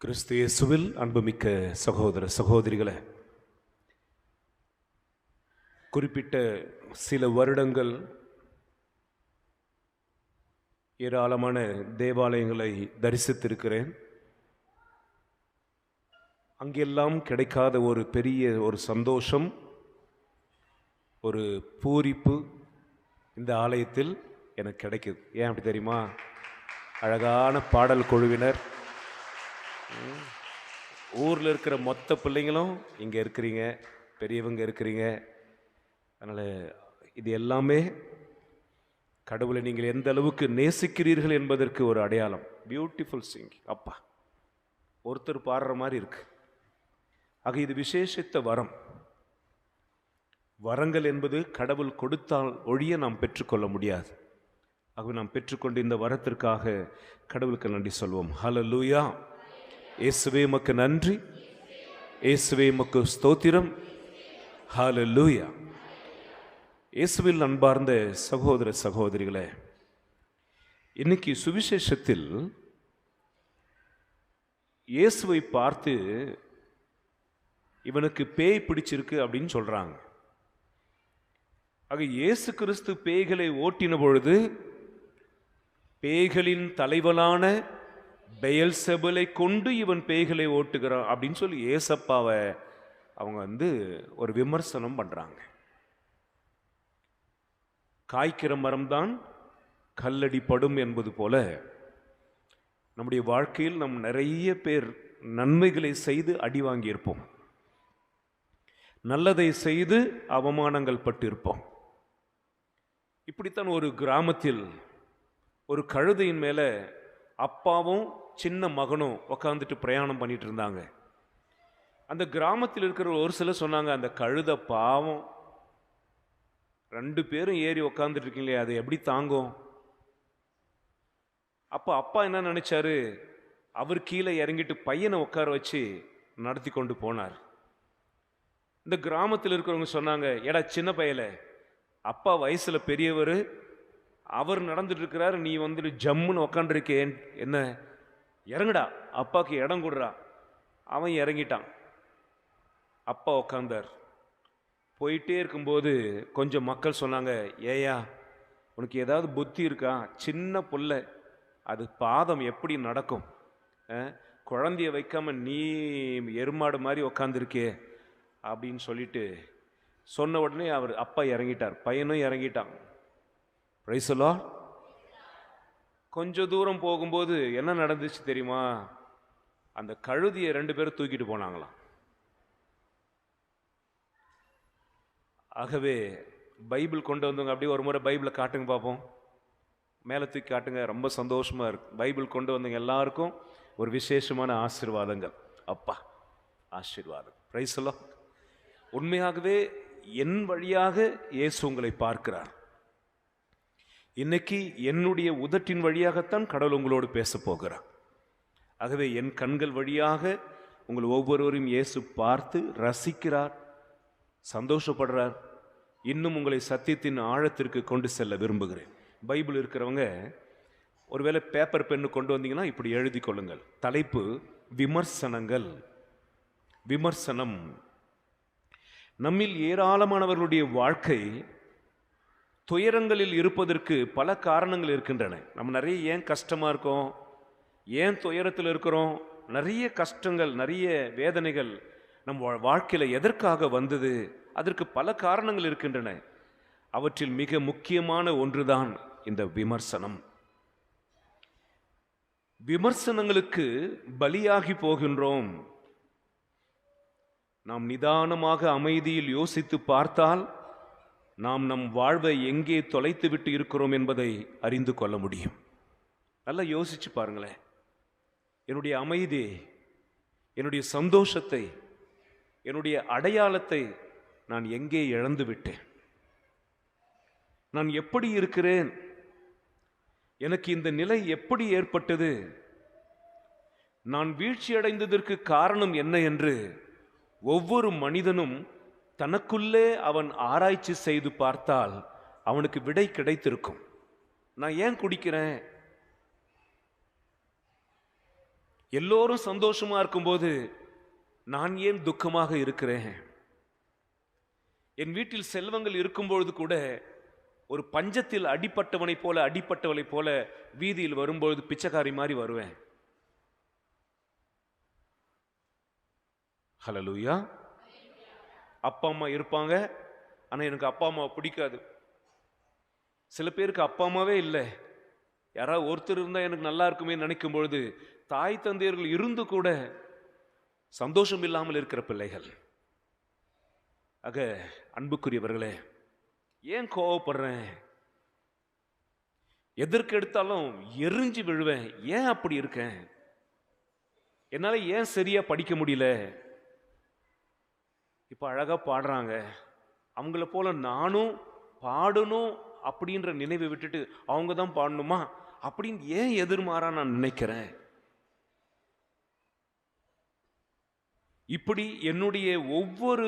கிறிஸ்து இயேசுவில் அன்புமிக்க சகோதர சகோதரிகளே, குறிப்பிட்ட சில வருடங்கள் ஏராளமான தேவாலயங்களை தரிசித்திருக்கிறேன். அங்கெல்லாம் கிடைக்காத ஒரு பெரிய சந்தோஷம், ஒரு பூரிப்பு இந்த ஆலயத்தில் எனக்கு கிடைக்குது. ஏன் அப்படி தெரியுமா? அழகான பாடல் குழுவினர், ஊரில் இருக்கிற மொத்த பிள்ளைங்களும் இங்கே இருக்கிறீங்க, பெரியவங்க இருக்கிறீங்க. அதனால் இது எல்லாமே கடவுளை நீங்கள் எந்த அளவுக்கு நேசிக்கிறீர்கள் என்பதற்கு ஒரு அடையாளம். பியூட்டிஃபுல் சிங். அப்பா, ஒருத்தர் பாடுற மாதிரி இருக்கு. ஆக இது விசேஷித்த வரம். வரங்கள் என்பது கடவுள் கொடுத்தால் ஒழிய நாம் பெற்றுக்கொள்ள முடியாது. ஆகவே நாம் பெற்றுக்கொண்டு இந்த வரத்திற்காக கடவுளுக்கு நன்றி சொல்வோம். ஹல்லேலூயா. இயேசுவே உமக்கு நன்றி, இயேசுவே உமக்கு ஸ்தோத்திரம். ஹல்லேலூயா. இயேசுவில் அன்பார்ந்த சகோதர சகோதரிகளே, இன்னைக்கு சுவிசேஷத்தில் இயேசுவை பார்த்து இவனுக்கு பேய் பிடிச்சிருக்கு அப்படின்னு சொல்றாங்க. ஆக இயேசு கிறிஸ்து பேய்களை ஓட்டின பொழுது பேய்களின் தலைவனான பெயல்செபூலை கொண்டு இவன் பேய்களை ஓட்டுகிறான் அப்படின்னு சொல்லி ஏசப்பாவை அவங்க ஒரு விமர்சனம் பண்றாங்க. காய்க்கிற மரம்தான் கல்லடி படும் என்பது போல நம்முடைய வாழ்க்கையில் நம் நிறைய பேர் நன்மைகளை செய்து அடி வாங்கியிருப்போம், நல்லதை செய்து அவமானங்கள் பட்டிருப்போம். இப்படித்தான் ஒரு கிராமத்தில் ஒரு கழுதையின் மேல அப்பாவும் சின்ன மகனும் உக்காந்துட்டு பிரயாணம் பண்ணிட்டு இருந்தாங்க. அந்த கிராமத்தில் இருக்கிற ஒரு சிலர் சொன்னாங்க, அந்த கழுதை பாவம், 2 பேரும் ஏறி உக்காந்துட்டு இருக்கீங்களே, அது எப்படி தாங்கும்? அப்ப அப்பா என்ன நினைச்சாரு, அவர் கீழே இறங்கிட்டு பையனை உட்கார வச்சு நடத்தி கொண்டு போனார். இந்த கிராமத்தில் இருக்கிறவங்க சொன்னாங்க, ஏடா சின்ன பையல, அப்பா வயசுல பெரியவர், அவர் நடந்துட்டு இருக்கிறாரு, நீ ஜம்முன்னு உக்காண்டிருக்கே, என்ன இறங்குடா, அப்பாக்கு இடம் கொடுறா. அவன் இறங்கிட்டான், அப்பா உக்காந்தார். போயிட்டே இருக்கும்போது கொஞ்சம் மக்கள் சொன்னாங்க, ஏயா உனக்கு ஏதாவது புத்தி இருக்கா? சின்ன புள்ள, அது பாதம் எப்படி நடக்கும்? குழந்தைய வைக்காம நீ எருமாடு மாதிரி உக்காந்துருக்கே அப்படின்னு சொல்லிட்டு சொன்ன உடனே அவர் அப்பா இறங்கிட்டார், பையனும் இறங்கிட்டான். Price the Lord. கொஞ்ச தூரம் போகும்போது என்ன நடந்துச்சு தெரியுமா? அந்த கழுதியை 2 பேரும் தூக்கிட்டு போனாங்களாம். ஆகவே பைபிள் கொண்டு வந்தவங்க அப்படியே ஒரு முறை பைபிளை காட்டுங்க பார்ப்போம், மேலே தூக்கி காட்டுங்க. ரொம்ப சந்தோஷமா இருக்கு. பைபிள் கொண்டு வந்தவங்க எல்லாருக்கும் ஒரு விசேஷமான ஆசீர்வாதங்கள். அப்பா ஆசீர்வாதம். Price the Lord. உண்மையாகவே என் வழியாக இயேசு உங்களை பார்க்கிறார். இன்னைக்கு என்னுடைய உதட்டின் வழியாகத்தான் கடவுள் உங்களோடு பேச போகிறார். ஆகவே என் கண்கள் வழியாக உங்கள் ஒவ்வொருவரையும் இயேசு பார்த்து ரசிக்கிறார், சந்தோஷப்படுறார். இன்னும் உங்களை சத்தியத்தின் ஆழத்திற்கு கொண்டு செல்ல விரும்புகிறேன். பைபிள் இருக்கிறவங்க ஒருவேளை பேப்பர் பென்னு கொண்டு வந்தீங்கன்னா இப்படி எழுதி கொள்ளுங்கள். தலைப்பு விமர்சனங்கள். விமர்சனம். நம்மில் ஏராளமானவர்களுடைய வாழ்க்கை துயரங்களில் இருப்பதற்கு பல காரணங்கள் இருக்கின்றன. நம்ம நிறைய ஏன் கஷ்டமா இருக்கோம், ஏன் துயரத்தில் இருக்கிறோம், நிறைய கஷ்டங்கள், நிறைய வேதனைகள் நம் வாழ்க்கையில எதற்காக வந்தது, அதற்கு பல காரணங்கள் இருக்கின்றன. அவற்றில் மிக முக்கியமான ஒன்றுதான் இந்த விமர்சனம். விமர்சனங்களுக்கு பலியாகி போகின்றோம். நாம் நிதானமாக அமைதியில் யோசித்து பார்த்தால் நாம் நம் வாழ்வை எங்கே தொலைத்து விட்டு இருக்கிறோம் என்பதை அறிந்து கொள்ள முடியும். நல்லா யோசிச்சு பாருங்களேன். என்னுடைய அமைதி, என்னுடைய சந்தோஷத்தை, என்னுடைய அடையாளத்தை நான் எங்கே இழந்து விட்டேன்? நான் எப்படி இருக்கிறேன்? எனக்கு இந்த நிலை எப்படி ஏற்பட்டது? நான் வீழ்ச்சி அடைந்ததற்கு காரணம் என்ன என்று ஒவ்வொரு மனிதனும் தனக்குள்ளே அவன் ஆராய்ச்சி செய்து பார்த்தால் அவனுக்கு விடை கிடைத்திருக்கும். நான் ஏன் குடிக்கிறேன்? எல்லோரும் சந்தோஷமா இருக்கும்போது நான் ஏன் துக்கமாக இருக்கிறேன்? என் வீட்டில் செல்வங்கள் இருக்கும்பொழுது கூட ஒரு பஞ்சத்தில் அடிப்பட்டவளை போல வீதியில் வரும்பொழுது பிச்சைக்காரி மாதிரி வருவேன். ஹல்லேலூயா. அப்பா அம்மா இருப்பாங்க, ஆனா எனக்கு அப்பா அம்மா பிடிக்காது. சில பேருக்கு அப்பா அம்மாவே இல்லை, யாராவது ஒருத்தர் இருந்தா எனக்கு நல்லா இருக்குமே நினைக்கும் பொழுது தாய் தந்தையர்கள் இருந்து கூட சந்தோஷம் இல்லாமல் இருக்கிற பிள்ளைகள். ஆக அன்புக்குரியவர்களே, ஏன் கோவப்படுறேன்? எதற்கு எடுத்தாலும் எரிஞ்சு விழுவேன். ஏன் அப்படி இருக்கேன்? என்னால ஏன் சரியா படிக்க முடியல? இப்ப அழகா பாடுறாங்க, அவங்கள போல நானும் பாடணும் அப்படின்ற நினைவை விட்டுட்டு அவங்க தான் பாடணுமா அப்படின்னு ஏன் எதிர்மாறா நான் நினைக்கிறேன்? இப்படி என்னுடைய ஒவ்வொரு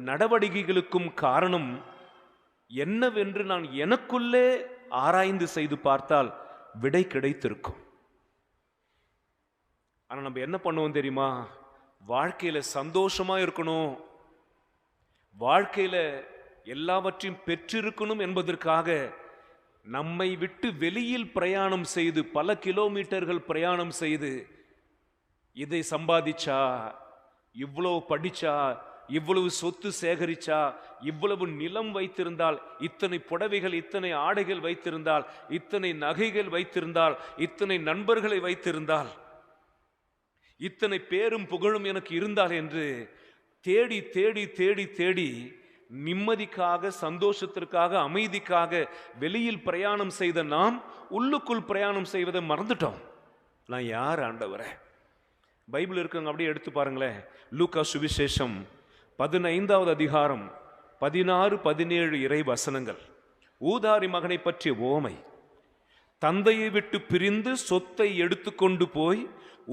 நடவடிக்கைகளுக்கும் காரணம் என்னவென்று நான் எனக்குள்ளே ஆராய்ந்து செய்து பார்த்தால் விடை கிடைத்திருக்கும். ஆனா நம்ம என்ன பண்ணுவோம் தெரியுமா? வாழ்க்கையில சந்தோஷமா இருக்கணும், வாழ்க்கையில எல்லாவற்றையும் பெற்றிருக்கணும் என்பதற்காக நம்மை விட்டு வெளியில் பிரயாணம் செய்து பல கிலோமீட்டர்கள் பிரயாணம் செய்து இதை சம்பாதிச்சா, இவ்வளவு படிச்சா, இவ்வளவு சொத்து சேகரிச்சா, இவ்வளவு நிலம் வைத்திருந்தால், இத்தனை புடவைகள் இத்தனை ஆடைகள் வைத்திருந்தால், இத்தனை நகைகள் வைத்திருந்தால், இத்தனை நண்பர்களை வைத்திருந்தால், இத்தனை பேரும் புகழும் எனக்கு இருந்தால் என்று தேடி தேடி தேடி தேடி நிம்மதிக்காக, சந்தோஷத்திற்காக, அமைதிக்காக வெளியில் பிரயாணம் செய்த நாம் உள்ளுக்குள் பிரயாணம் செய்வதை மறந்துட்டோம். நான் யார் ஆண்டவரே? பைபிள் இருக்குங்க, அப்படியே எடுத்து பாருங்களேன். லூக்கா சுவிசேஷம் 15வது அதிகாரம் 16, 17 இறை வசனங்கள். ஊதாரி மகனை பற்றிய ஓமை. தந்தையை விட்டு பிரிந்து சொத்தை எடுத்துக்கொண்டு போய்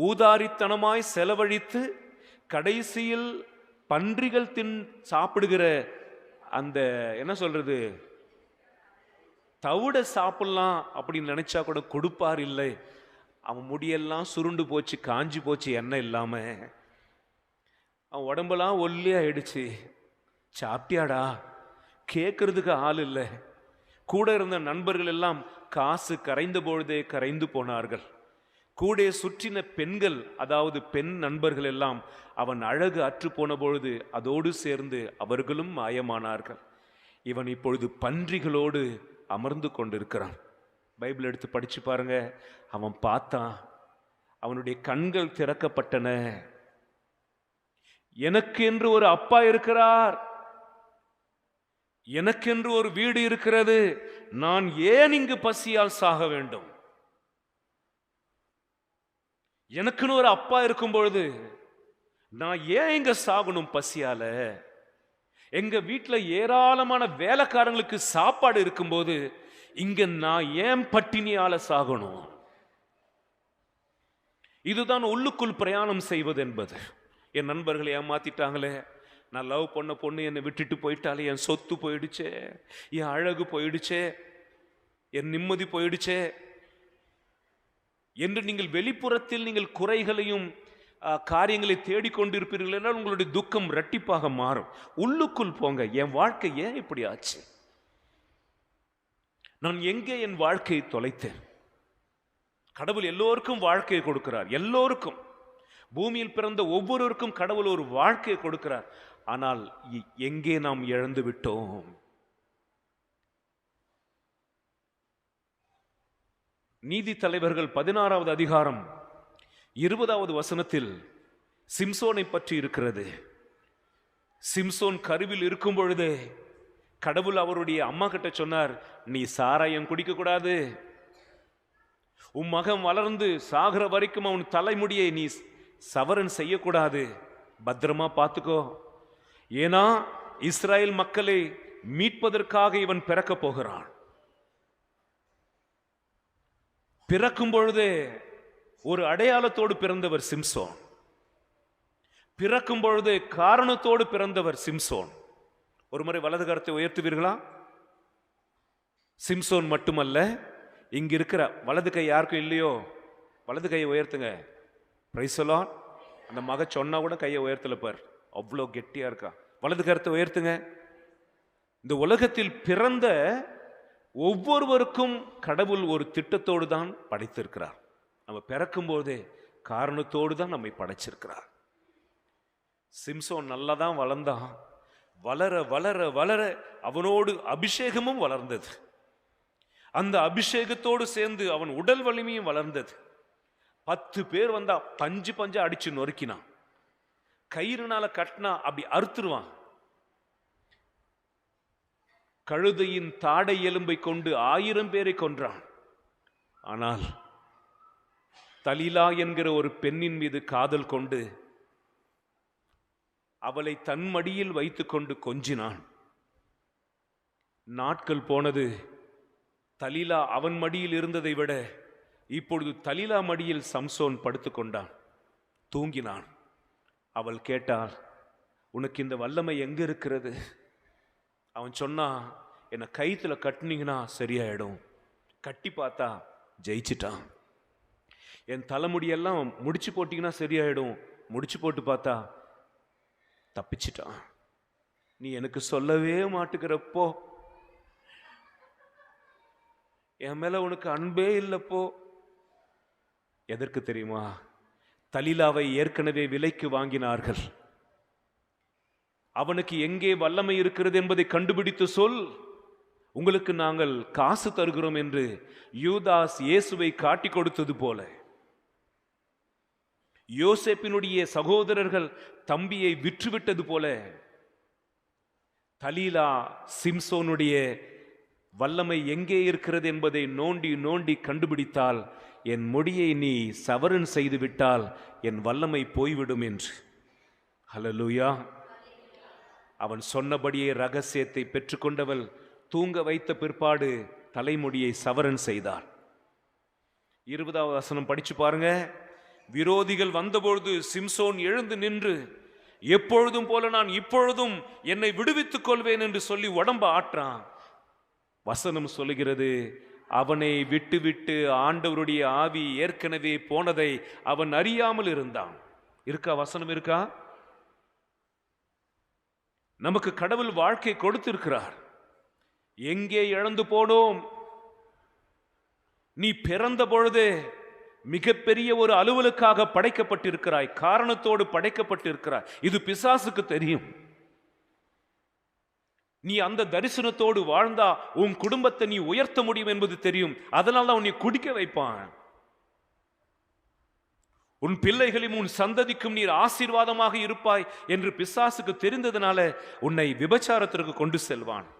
ஊதாரித்தனமாய் செலவழித்து கடைசியில் பன்றிகள் சாப்பிடுகிற அந்த என்ன சொல்றது, தவிட சாப்பிடலாம் அப்படின்னு நினைச்சா கூட கொடுப்பார் இல்லை. அவன் முடியெல்லாம் சுருண்டு போச்சு, காஞ்சி போச்சு, எண்ணெய் இல்லாம. அவன் உடம்பெல்லாம் ஒல்லியா ஆயிடுச்சு. சாப்பிட்டியாடா கேட்கறதுக்கு ஆள் இல்லை. கூட இருந்த நண்பர்கள் எல்லாம் காசு கரைந்த பொழுதே கரைந்து போனார்கள். கூட சுற்றின பெண்கள், அதாவது பெண் நண்பர்கள் எல்லாம் அவன் அழகு அற்று போன பொழுது அதோடு சேர்ந்து அவர்களும் மாயமானார்கள். இவன் இப்பொழுது பன்றிகளோடு அமர்ந்து கொண்டிருக்கிறான். பைபிள் எடுத்து படிச்சு பாருங்க. அவன் பார்த்தான், அவனுடைய கண்கள் திறக்கப்பட்டன. எனக்கு என்று ஒரு அப்பா இருக்கிறார், எனக்கென்று ஒரு வீடு இருக்கிறது, நான் ஏன் இங்கு பசியால் சாக வேண்டும்? எனக்குன்னு ஒரு அப்பா இருக்கும் பொழுது நான் ஏன் இங்க சாகணும் பசியால? எங்க வீட்டுல ஏராளமான வேலைக்காரங்களுக்கு சாப்பாடு இருக்கும்போது இங்க நான் ஏன் பட்டினியால சாகணும்? இதுதான் உள்ளுக்குள் பிரயாணம் செய்வது என்பது. என் நண்பர்களை ஏமாத்திட்டாங்களே, நான் லவ் பண்ண பொண்ணு என்னை விட்டுட்டு போயிட்டாலே, என் சொத்து போயிடுச்சே, என் அழகு போயிடுச்சே, என் நிம்மதி போயிடுச்சே என்று நீங்கள் வெளிப்புறத்தில் நீங்கள் குறைகளையும் காரியங்களை தேடிக்கொண்டிருப்பீர்கள் என்றால் உங்களுடைய துக்கம் இரட்டிப்பாக மாறும். உள்ளுக்குள் போங்க. என் வாழ்க்கை ஏன் இப்படி ஆச்சு? நான் எங்கே என் வாழ்க்கையை தொலைத்தேன்? கடவுள் எல்லோருக்கும் வாழ்க்கையை கொடுக்கிறார், எல்லோருக்கும். பூமியில் பிறந்த ஒவ்வொருவருக்கும் கடவுள் ஒரு வாழ்க்கையை கொடுக்கிறார். ஆனால் எங்கே நாம் இழந்து விட்டோம்? நீதி தலைவர்கள் 16வது அதிகாரம் 20வது வசனத்தில் சிம்சோனை பற்றி இருக்கிறது. சிம்சோன் கருவில் இருக்கும் பொழுதே கடவுள் அவருடைய அம்மா கிட்ட சொன்னார், நீ சாராயம் குடிக்க கூடாது, உன் மகன் வளர்ந்து சாகிற வரைக்கும் அவன் தலைமுடியை நீ சவரன் செய்யக்கூடாது, பத்திரமா பார்த்துக்கோ, ஏன்னா இஸ்ராயல் மக்களை மீட்பதற்காக இவன் பிறக்க போகிறான். பிறக்கும் பொழுதே ஒரு அடையாளத்தோடு பிறந்தவர் சிம்சோன். பிறக்கும் பொழுதே காரணத்தோடு பிறந்தவர் சிம்சோன். ஒரு முறை வலது கரத்தை உயர்த்துவீர்களா? சிம்சோன் மட்டுமல்ல, இங்க இருக்கிற வலது கை யாருக்கும் இல்லையோ வலது கையை உயர்த்துங்க. Price the Lord. அந்த மக சொன்னா கூட கையை உயர்த்தல பார், அவ்வளோ கெட்டியா இருக்கா. வலது கருத்தை உயர்த்துங்க. இந்த உலகத்தில் பிறந்த ஒவ்வொருவருக்கும் கடவுள் ஒரு திட்டத்தோடு தான் படைத்திருக்கிறார். நம்ம பிறக்கும் போதே காரணத்தோடு தான் நம்மை படைச்சிருக்கிறார். சிம்சோன் நல்லா தான் வளர்ந்தான். வளர வளர வளர அவனோடு அபிஷேகமும் வளர்ந்தது. அந்த அபிஷேகத்தோடு சேர்ந்து அவன் உடல் வலிமையும் வளர்ந்தது. 10 பேர் வந்தா பஞ்சு பஞ்சா அடிச்சு நொறுக்கினான். கயிறுனால கட்டினா அப்படி அறுத்துருவான். கழுதையின் தாடை எலும்பை கொண்டு 1000 பேரை கொன்றான். ஆனால் தலீலா என்கிற ஒரு பெண்ணின் மீது காதல் கொண்டு அவளை தன் மடியில் வைத்துக் கொண்டு கொஞ்சினான். நாட்கள் போனது. தலீலா அவன் மடியில் இருந்ததை விட இப்பொழுது தலீலா மடியில் சம்சோன் படுத்து கொண்டான், தூங்கினான். அவள் கேட்டாள், உனக்கு இந்த வல்லமை எங்க இருக்கிறது? அவன் சொன்னான், என்னை கயித்துல கட்டினீங்கன்னா சரியாயிடும். கட்டி பார்த்தா ஜெயிச்சிட்டான். என் தலைமுடியெல்லாம் முடிச்சு போட்டீங்கன்னா சரியாயிடும். முடிச்சு போட்டு பார்த்தா தப்பிச்சிட்டான். நீ எனக்கு சொல்லவே மாட்டுக்கிறப்போ, என் மேல உனக்கு அன்பே இல்லப்போ. எதற்கு தெரியுமா? தலீலாவை ஏற்கனவே விலைக்கு வாங்கினார்கள். அவனுக்கு எங்கே வல்லமை இருக்கிறது என்பதை கண்டுபிடித்து சொல், உங்களுக்கு நாங்கள் காசு தருகிறோம் என்று யூதாஸ் இயேசுவை காட்டி கொடுத்தது போல, யோசேப்பினுடைய சகோதரர்கள் தம்பியை விற்றுவிட்டது போல, தலீலா சிம்சோனுடைய வல்லமை எங்கே இருக்கிறது என்பதை நோண்டி நோண்டி கண்டுபிடித்தால், என் முடியை நீ சவரன் செய்து விட்டால் என் வல்லமை போய்விடும் என்று. ஹல்லேலூயா. அவன் சொன்னபடியே ரகசியத்தை பெற்றுக்கொண்டவள் தூங்க வைத்த பிற்பாடு தலைமுடியை சவரன் செய்தாள். 20வது வசனம் படிச்சு பாருங்க. விரோதிகள் வந்தபொழுது சிம்சோன் எழுந்து நின்று, எப்பொழுதும் போல நான் இப்பொழுதும் என்னை விடுவித்துக் கொள்வேன் என்று சொல்லி உடம்ப ஆற்றான். வசனம் சொல்லுகிறது, அவனை விட்டு விட்டு ஆண்டவருடைய ஆவி ஏற்கனவே போனதை அவன் அறியாமல் இருந்தான். இருக்கா? வசனம் இருக்கா? நமக்கு கடவுள் வாழ்க்கை கொடுத்திருக்கிறார். எங்கே இழந்து போனோம்? நீ பிறந்த பொழுது மிகப்பெரிய ஒரு அலுவலுக்காக படைக்கப்பட்டிருக்கிறாய், காரணத்தோடு படைக்கப்பட்டிருக்கிறாய். இது பிசாசுக்கு தெரியும். நீ அந்த தரிசனத்தோடு வாழ்ந்தா உன் குடும்பத்தை நீ உயர்த்த முடியும் என்பது தெரியும். அதனால தான் உன்னை குடிக்க வைப்பான். உன் பிள்ளைகளையும் உன் சந்ததிக்கும் நீர் ஆசீர்வாதமாக இருப்பாய் என்று பிசாசுக்கு தெரிந்ததனால உன்னை விபச்சாரத்திற்கு கொண்டு செல்வான்.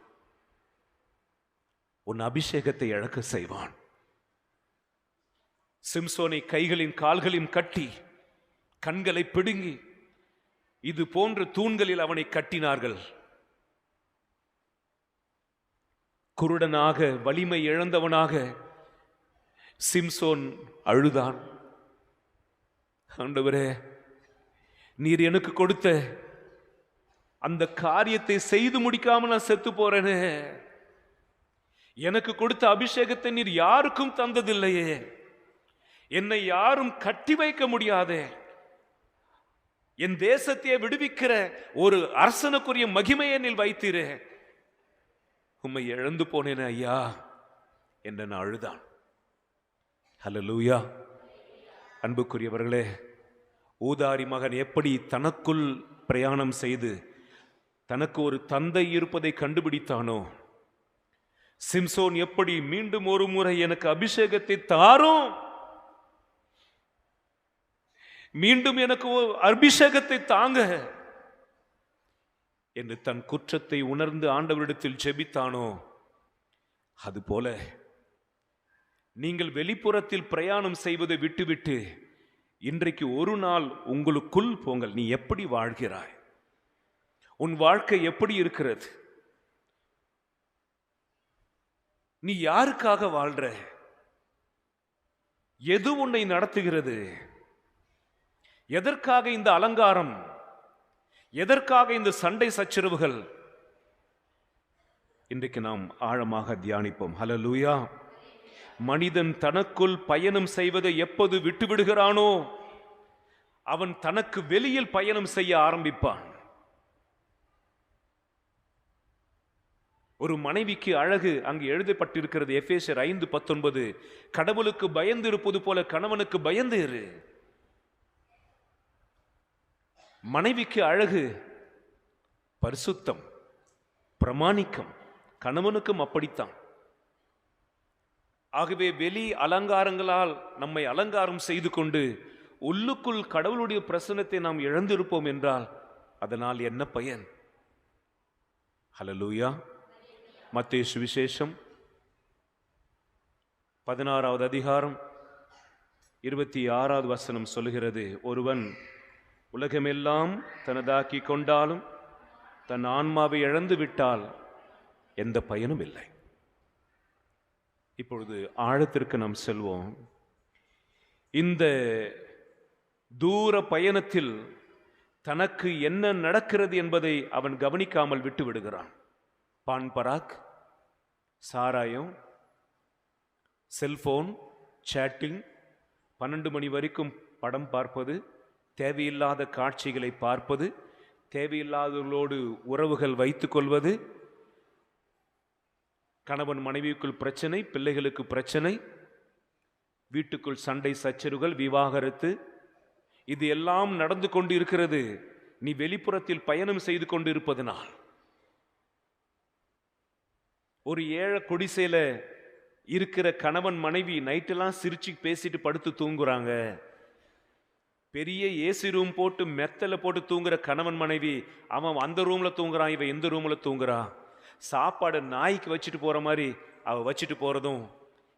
உன் அபிஷேகத்தை இழக்க செய்வான். சிம்சோனை கைகளின் கால்களையும் கட்டி கண்களை பிடுங்கி இது போன்ற தூண்களில் அவனை கட்டினார்கள். குருடனாக வலிமை இழந்தவனாக சிம்சோன் அழுதான். ஆண்டவரே, நீர் எனக்கு கொடுத்த அந்த காரியத்தை செய்து முடிக்காம நான் செத்து போறேனே. எனக்கு கொடுத்த அபிஷேகத்தை நீர் யாருக்கும் தந்ததில்லையே. என்னை யாரும் கட்டி வைக்க முடியாதே. என் தேசத்தையே விடுவிக்கிற ஒரு அரசனுக்குரிய மகிமையை நீர் வைத்தீரே. உம்மை இழந்து போனேன் ஐயா என்று நான் அழுதான். ஹல்லேலூயா. அன்புக்குரியவர்களே, ஊதாரி மகன் எப்படி தனக்குள் பிரயாணம் செய்து தனக்கு ஒரு தந்தை இருப்பதை கண்டுபிடித்தானோ, சிம்சோன் எப்படி மீண்டும் ஒரு முறை எனக்கு அபிஷேகத்தை தாரும், மீண்டும் எனக்கு அபிஷேகத்தை தாங்க என்று தன் குற்றத்தை உணர்ந்து ஆண்டவரிடத்தில் ஜெபித்தானோ, அதுபோல நீங்கள் வெளிப்புறத்தில் பிரயாணம் செய்வதை விட்டுவிட்டு இன்றைக்கு ஒரு நாள் உங்களுக்குள் போங்கள். நீ எப்படி வாழ்கிறாய்? உன் வாழ்க்கை எப்படி இருக்கிறது? நீ யாருக்காக வாழ்ற? எது உன்னை நடத்துகிறது? எதற்காக இந்த அலங்காரம்? எதற்காக இந்த சண்டை சச்சரவுகள்? இன்றைக்கு நாம் ஆழமாக தியானிப்போம். ஹல்லேலூயா. மனிதன் தனக்குள் பயணம் செய்வதை எப்போது விட்டுவிடுகிறானோ, அவன் தனக்கு வெளியில் பயணம் செய்ய ஆரம்பிப்பான். ஒரு மனைவிக்கு அழகு அங்கு எழுதப்பட்டிருக்கிறது. எபேசியர் 5:19. கடவுளுக்கு பயந்து இருப்பது போல கணவனுக்கு பயந்து இரு. மனைவிக்கு அழகு பரிசுத்தம், பிரமாணிக்கம். கணவனுக்கும் அப்படித்தான். ஆகவே வெளி அலங்காரங்களால் நம்மை அலங்காரம் செய்து கொண்டு உள்ளுக்குள் கடவுளுடைய பிரசன்னத்தை நாம் இழந்திருப்போம் என்றால் அதனால் என்ன பயன்? ஹல்லேலூயா. மத்தேயு சுவிசேஷம் 16வது அதிகாரம் 26வது வசனம் சொல்கிறது, ஒருவன் உலகமெல்லாம் தனதாக்கி கொண்டாலும் தன் ஆன்மாவை இழந்து விட்டால் எந்த பயனும் இல்லை. இப்பொழுது ஆழத்திற்கு நாம் செல்வோம். இந்த தூர பயணத்தில் தனக்கு என்ன நடக்கிறது என்பதை அவன் கவனிக்காமல் விட்டு விடுகிறான். பான் பராக், சாராயம், செல்போன், சேட்டிங், 12 மணி வரைக்கும் படம் பார்ப்பது, தேவையில்லாத காட்சிகளை பார்ப்பது, தேவையில்லாதவர்களோடு உறவுகள் வைத்துக் கொள்வது, கணவன் மனைவிக்குள் பிரச்சனை, பிள்ளைகளுக்கு பிரச்சனை, வீட்டுக்குள் சண்டை சச்சரவுகள், விவாகரத்து, இது எல்லாம் நடந்து கொண்டு இருக்கிறது. நீ வெளிப்புறத்தில் பயணம் செய்து கொண்டு இருப்பதனால். ஒரு ஏழை குடிசையில இருக்கிற கணவன் மனைவி நைட்டெல்லாம் சிரிச்சு பேசிட்டு படுத்து தூங்குறாங்க. பெரிய ஏசி ரூம் போட்டு மெத்தல போட்டு தூங்குற கணவன் மனைவி, அவன் அந்த ரூம்ல தூங்குறான், இவன் எந்த ரூம்ல தூங்குறான். சாப்பாடு நாய்க்கு வச்சுட்டு போற மாதிரி அவ வச்சுட்டு போறதும்,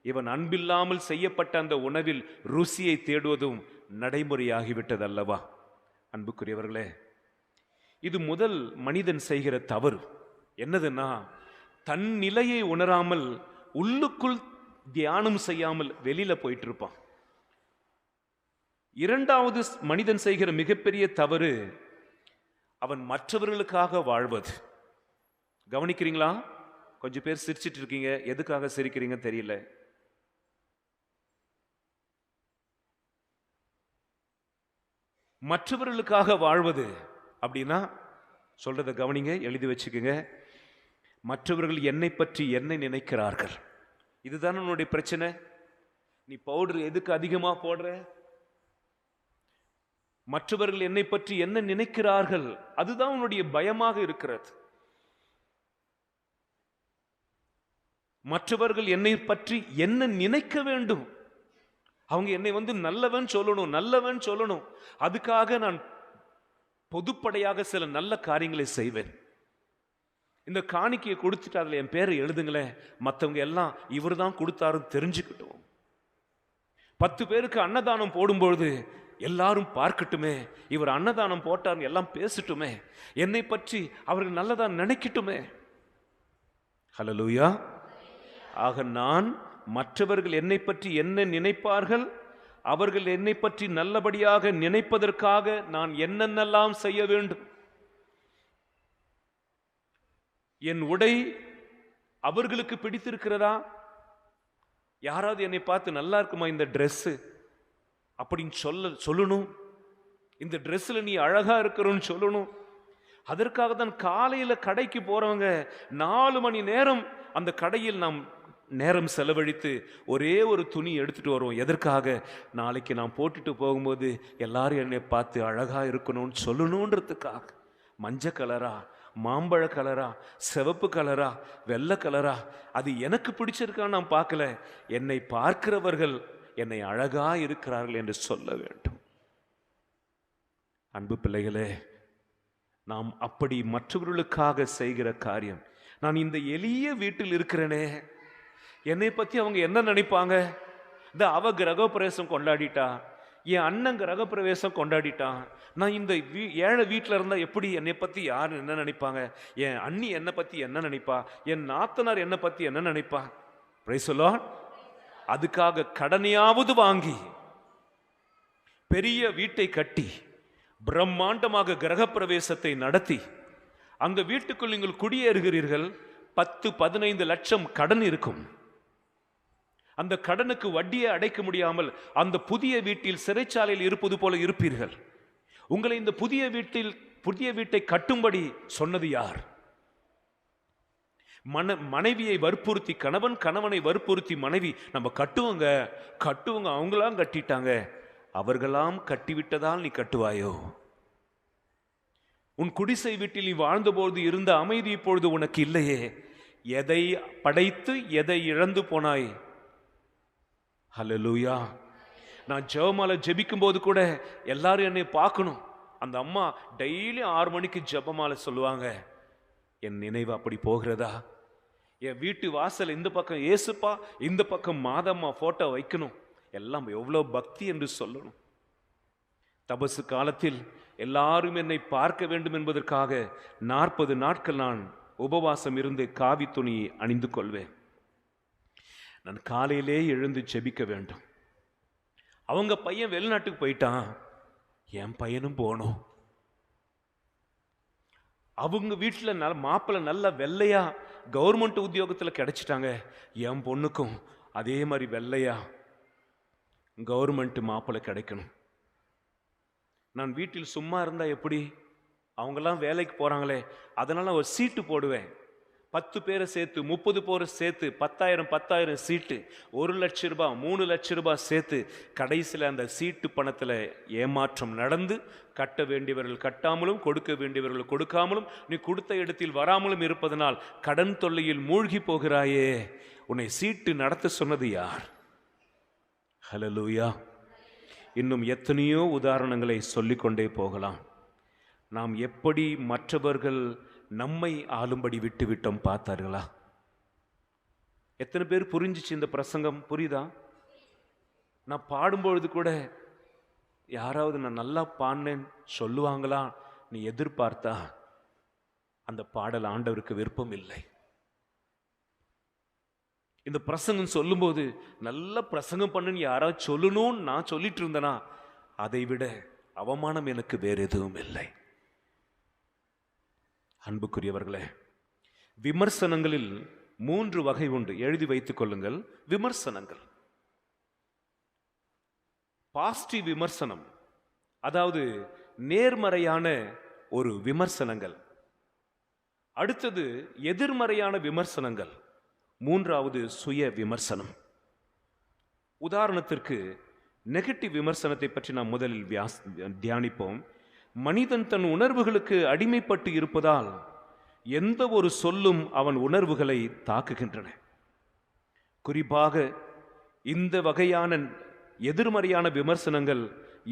இவன் அன்பில்லாமல் செய்யப்பட்ட அந்த உணவில் ருசியை தேடுவதும் நடைமுறையாகிவிட்டது அல்லவா? அன்புக்குரியவர்களே, இது முதல் மனிதன் செய்கிற தவறு. என்னதுன்னா, தன் நிலையை உணராமல் உள்ளுக்குள் தியானம் செய்யாமல் வெளியில போயிட்டு இருப்பான். இரண்டாவது மனிதன் செய்கிற மிகப்பெரிய தவறு, அவன் மற்றவர்களுக்காக வாழ்வது. கவனிக்கிறீங்களா? கொஞ்சம் பேர் சிரிச்சிட்டு இருக்கீங்க. எதுக்காக சிரிக்கிறீங்க தெரியல. மற்றவர்களுக்காக வாழ்வது அப்படின்னா, சொல்றத கவனிங்க, எழுதி வச்சுக்கோங்க. மற்றவர்கள் என்னை பற்றி என்ன நினைக்கிறார்கள், இதுதான் உன்னுடைய பிரச்சனை. நீ பவுடர் எதுக்கு அதிகமா போடுற? மற்றவர்கள் என்னை பற்றி என்ன நினைக்கிறார்கள், அதுதான் உன்னுடைய பயமாக இருக்கிறது. மற்றவர்கள் என்னை பற்றி என்ன நினைக்க வேண்டும், அவங்க என்னை நல்லவன் சொல்லணும், நல்லவன் சொல்லணும். அதுக்காக நான் பொதுப்படையாக சில நல்ல காரியங்களை செய்வேன். இந்த காணிக்கையை கொடுத்துட்டு அதில் என் பேரை எழுதுங்களேன், மற்றவங்க எல்லாம் இவர் தான் கொடுத்தாருன்னு தெரிஞ்சுக்கிட்டோம். 10 பேருக்கு அன்னதானம் போடும்பொழுது எல்லாரும் பார்க்கட்டுமே, இவர் அன்னதானம் போட்டார்னு எல்லாம் பேசட்டுமே, என்னை பற்றி அவர்கள் நல்லதா நினைக்கட்டுமே. ஹல்லேலூயா. ஆக நான் மற்றவர்கள் என்னை பற்றி என்ன நினைப்பார்கள், அவர்கள் என்னை பற்றி நல்லபடியாக நினைப்பதற்காக நான் என்னென்னலாம் செய்ய வேண்டும். என் உடை அவர்களுக்கு பிடித்திருக்கிறதா? யாராவது என்னை பார்த்து நல்லா இருக்குமா இந்த ட்ரெஸ் அப்படின்னு சொல்லணும். இந்த ட்ரெஸ்ல நீ அழகா இருக்கிறன்னு சொல்லணும். அதற்காக தான் காலையில கடைக்கு போறவங்க 4 மணி நேரம் அந்த கடையில் நாம் நேரம் செலவழித்து ஒரே ஒரு துணி எடுத்துட்டு வருவோம். எதற்காக? நாளைக்கு நான் போட்டுட்டு போகும்போது எல்லாரும் என்னை பார்த்து அழகா இருக்கணும்னு சொல்லணுன்றதுக்காக. மஞ்சள் கலரா, மாம்பழ கலரா, சிவப்பு கலரா, வெள்ளை கலரா, அது எனக்கு பிடிச்சிருக்கான்னு நான் பார்க்கல. என்னை பார்க்கிறவர்கள் என்னை அழகா இருக்கிறார்கள் என்று சொல்ல வேண்டும். அன்பு பிள்ளைகளே, நாம் அப்படி மற்றவர்களுக்காக செய்கிற காரியம். நான் இந்த எளிய வீட்டில் இருக்கிறேனே, என்னை பத்தி அவங்க என்ன நினைப்பாங்க? இந்த அவ கிரகப்பிரவேசம் கொண்டாடிட்டா, என் அண்ணன் கிரகப்பிரவேசம் கொண்டாடிட்டான், நான் இந்த ஏழை வீட்டில் இருந்தா எப்படி என்னை பத்தி யார் என்ன நினைப்பாங்க? என் அண்ணி என்னை பத்தி என்ன நினைப்பா? என் நாத்தனார் என்னை பத்தி என்ன நினைப்பா? Price the Lord. அதுக்காக கடனையாவது வாங்கி பெரிய வீட்டை கட்டி பிரம்மாண்டமாக கிரகப்பிரவேசத்தை நடத்தி அந்த வீட்டுக்குள் நீங்கள் குடியேறுகிறீர்கள். 10-15 லட்சம் கடன் இருக்கும். அந்த கடனுக்கு வட்டியை அடைக்க முடியாமல் அந்த புதிய வீட்டில் சிறைச்சாலையில் இருப்பது போல இருப்பீர்கள். உங்களை இந்த புதிய வீட்டை கட்டும்படி சொன்னது யார்? மனைவியை வற்புறுத்தி கணவன், கணவனை வற்புறுத்தி மனைவி, நம்ம கட்டுவோங்க, அவங்களாம் கட்டிட்டாங்க, அவர்களாம் கட்டிவிட்டதால் நீ கட்டுவாயோ? உன் குடிசை வீட்டில் நீ வாழ்ந்தபோது இருந்த அமைதி இப்பொழுது உனக்கு இல்லையே. எதை படைத்து எதை இழந்து போனாய்? ஹல்லேலூயா. நான் ஜெபமாலை ஜெபிக்கும் போது கூட எல்லாரும் என்னை பார்க்கணும். அந்த அம்மா டெய்லி 6 மணிக்கு ஜெபமாலை சொல்லுவாங்க. என் நினைவு அப்படி போகிறதா? என் வீட்டு வாசல் இந்த பக்கம் ஏசுப்பா, இந்த பக்கம் மாதம்மா போட்டோ வைக்கணும். எல்லாம் எவ்வளோ பக்தி என்று சொல்லணும். தபசு காலத்தில் எல்லாரும் என்னை பார்க்க வேண்டும் என்பதற்காக 40 நாட்கள் நான் உபவாசம் இருந்து காவி துணியை அணிந்து கொள்வேன். நான் காலையிலே எழுந்து ஜெபிக்க வேண்டும். அவங்க பையன் வெளிநாட்டுக்கு போயிட்டான், என் பையனும் போகணும். அவங்க வீட்டில் மாப்பிள்ளை நல்ல வெள்ளையா கவர்மெண்ட் உத்தியோகத்தில் கிடைச்சிட்டாங்க, என் பொண்ணுக்கும் அதே மாதிரி வெள்ளையா கவர்மெண்ட் மாப்பிள்ளை கிடைக்கணும். நான் வீட்டில் சும்மா இருந்தா எப்படி? அவங்கெல்லாம் வேலைக்கு போறாங்களே, அதனால ஒரு சீட்டு போடுவேன். 10 பேரை சேர்த்து 30 பேரை சேர்த்து 10,000 சீட்டு, 1 லட்சம் ரூபாய் 3 லட்சம் ரூபாய் சேர்த்து கடைசியில் அந்த சீட்டு பணத்தில் ஏமாற்றம் நடந்து கட்ட வேண்டியவர்கள் கட்டாமலும் கொடுக்க வேண்டியவர்கள் கொடுக்காமலும் நீ கொடுத்த இடத்தில் வராமலும் இருப்பதனால் கடன் தொல்லையில் மூழ்கி போகிறாயே. உன்னை சீட்டு நடத்த சொன்னது யார்? ஹல்லேலூயா. இன்னும் எத்தனையோ உதாரணங்களை சொல்லிக்கொண்டே போகலாம். நாம் எப்படி மற்றவர்கள் நம்மை ஆளும்படி விட்டு விட்டோம் பார்த்தார்களா? எத்தனை பேர் புரிஞ்சிச்சு இந்த பிரசங்கம்? புரியுதா? நான் பாடும்பொழுது கூட யாராவது நான் நல்லா பாடினேன் சொல்லுவாங்களா நீ எதிர்பார்த்தா அந்த பாடல் ஆண்டவருக்கு விருப்பம் இல்லை. இந்த பிரசங்கம் சொல்லும்போது நல்ல பிரசங்கம் பண்ணுன்னு யாராவது சொல்லணும்னு நான் சொல்லிட்டு இருந்தேனா அதை விட அவமானம் எனக்கு வேற எதுவும் இல்லை. அன்புக்குரியவர்களே, விமர்சனங்களில் 3 வகை உண்டு, எழுதி வைத்துக் கொள்ளுங்கள். விமர்சனங்கள், பாசிட்டிவ் விமர்சனம், அதாவது நேர்மறையான ஒரு விமர்சனங்கள். அடுத்தது எதிர்மறையான விமர்சனங்கள். 3வது சுய விமர்சனம். உதாரணத்திற்கு நெகட்டிவ் விமர்சனத்தை பற்றி நாம் முதலில் தியானிப்போம். மனிதன் தன் உணர்வுகளுக்கு அடிமைப்பட்டு இருப்பதால் எந்த ஒரு சொல்லும் அவன் உணர்வுகளை தாக்குகின்றன. குறிப்பாக இந்த வகையான எதிர்மறையான விமர்சனங்கள்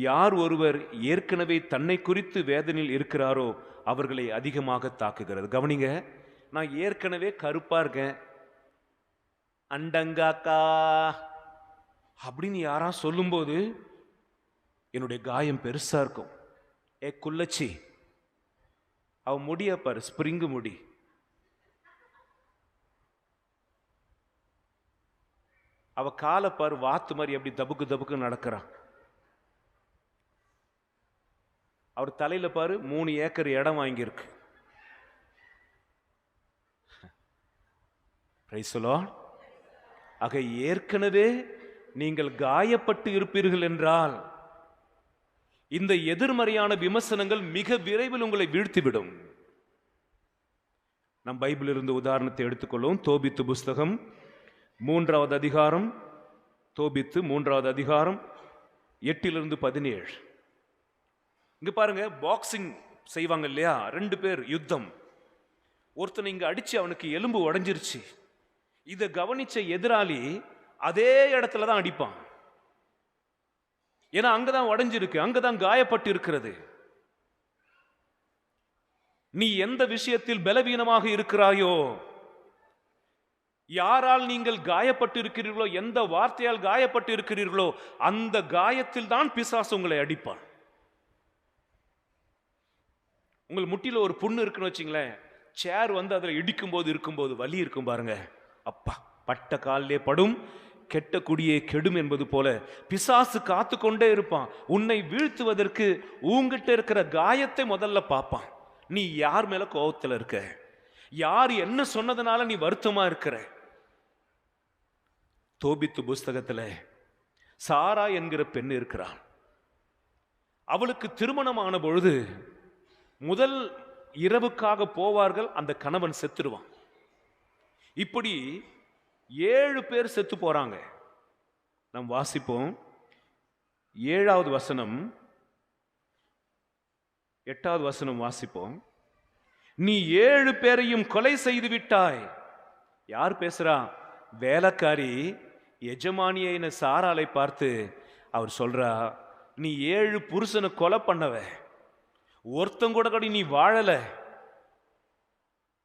யார் ஒருவர் ஏற்கனவே தன்னை குறித்து வேதனையில் இருக்கிறாரோ அவர்களை அதிகமாக தாக்குகிறது. கவனிங்க, நான் ஏற்கனவே கருப்பா இருக்கேன், அண்டங்காக்கா அப்படின்னு யாரா சொல்லும்போது என்னுடைய காயம் பெருசா இருக்கும். குள்ளச்சி, அவ முடிய பாரு, ஸ்பிரிங்கு முடி, அவ காலை பாரு, வாத்து மாதிரி எப்படி தபுக்கு தபுக்கு நடக்கிறான். அவர் தலையில பாரு 3 ஏக்கர் இடம் வாங்கியிருக்கு. Price the Lord. ஆக ஏற்கனவே நீங்கள் காயப்பட்டு இருப்பீர்கள் என்றால் இந்த எதிர்மறையான விமர்சனங்கள் மிக விரைவில் உங்களை வீழ்த்திவிடும். நம் பைபிள் இருந்து உதாரணத்தை எடுத்துக்கொள்வோம். தோபித்து புஸ்தகம் 3வது அதிகாரம், தோபித்து 3வது அதிகாரம் 8-17. இங்க பாருங்க, பாக்ஸிங் செய்வாங்க இல்லையா, 2 பேர் யுத்தம். ஒருத்தனை இங்க அடிச்சு அவனுக்கு எலும்பு உடைஞ்சிருச்சு. இதை கவனிச்ச எதிராளி அதே இடத்துல தான் அடிப்பான். ஏன்னா அங்கதான் உடைஞ்சிருக்கு, அங்கதான் காயப்பட்டு இருக்கிறது. நீ எந்த விஷயத்தில் பலவீனமாக இருக்கிறாயோ, யாரால் நீங்கள் காயப்பட்டு இருக்கிறீர்களோ, எந்த வார்த்தையால் காயப்பட்டு இருக்கிறீர்களோ அந்த காயத்தில் தான் பிசாசு உங்களை அடிப்பான். உங்கள் முட்டில ஒரு புண்ணு இருக்குன்னு வச்சுங்களேன், சேர் வந்து அதில் இடிக்கும் போது இருக்கும்போது வலி இருக்கும் பாருங்க, அப்பா பட்ட காலிலே படும் கெட்ட குடியே கெடும் என்பது போல பிசாசு காத்து கொண்டே இருப்பான். உன்னை வீழ்த்துவதற்கு உங்ககிட்ட இருக்கிற காயத்தை முதல்ல பார்ப்பான். நீ யார் மேல கோபத்தில் இருக்க, யார் என்ன சொன்னதுனால நீ வருத்தமா இருக்கிற. தோபித்து புஸ்தகத்துல சாரா என்கிற பெண் இருக்கிறாள். அவளுக்கு திருமணமான பொழுது முதல் இரவுக்காக போவார்கள், அந்த கணவன் செத்துருவான். இப்படி 7 பேர் செத்து போறாங்க. நாம் வாசிப்போம் 7வது வசனம், 8வது வசனம் வாசிப்போம். நீ 7 பேரையும் கொலை செய்து விட்டாய். யார் பேசுறா? வேலைக்காரி எஜமானியை சாராளை பார்த்து அவர் சொல்றா, நீ 7 புருஷனை கொலை பண்ணவ, ஒருத்தன் கூட நீ வாழல,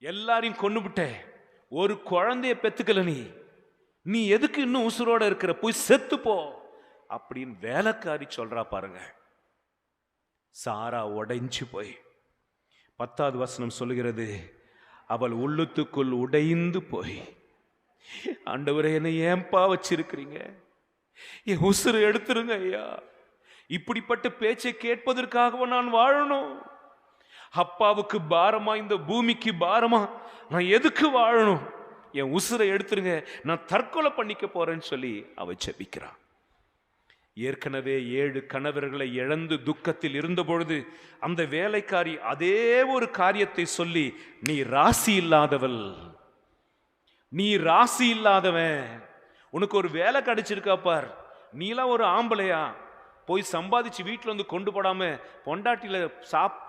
எல்லாரையும் கொன்னுபிட்ட, ஒரு குழந்தைய பெத்துக்கல, நீ எதுக்கு இன்னும் உசுரோட இருக்கிற, போய் செத்து போ அப்படின்னு வேலைக்காரி சொல்றா பாருங்க. சாரா உடைஞ்சு போய் 10வது வசனம் சொல்லுகிறது, அவள் உள்ளத்துக்குள் உடைந்து போய், ஆண்டவரே என்னை ஏன்பா வச்சிருக்கிறீங்க, என் உசுறு எடுத்துருங்க ஐயா, இப்படிப்பட்ட பேச்சை கேட்பதற்காக நான் வாழணும், அப்பாவுக்கு பாரமா இந்த பூமிக்கு பாரமா நான் எதுக்கு வாழணும், என் உசுரை எடுத்துருங்க, நான் தற்கொலை பண்ணிக்க போறேன்னு சொல்லி அவ ஜெபிக்கிறான். ஏற்கனவே 7 கணவர்களை இழந்து துக்கத்தில் இருந்த பொழுது அந்த வேலைக்காரி அதே ஒரு காரியத்தை சொல்லி, நீ ராசி இல்லாதவள், நீ ராசி இல்லாதவன், உனக்கு ஒரு வேலை கிடைச்சிருக்கா பார், நீலாம் ஒரு ஆம்பளையா, போய் சம்பாதிச்சு வீட்டில் வந்து கொண்டு போடாம பொண்டாட்டில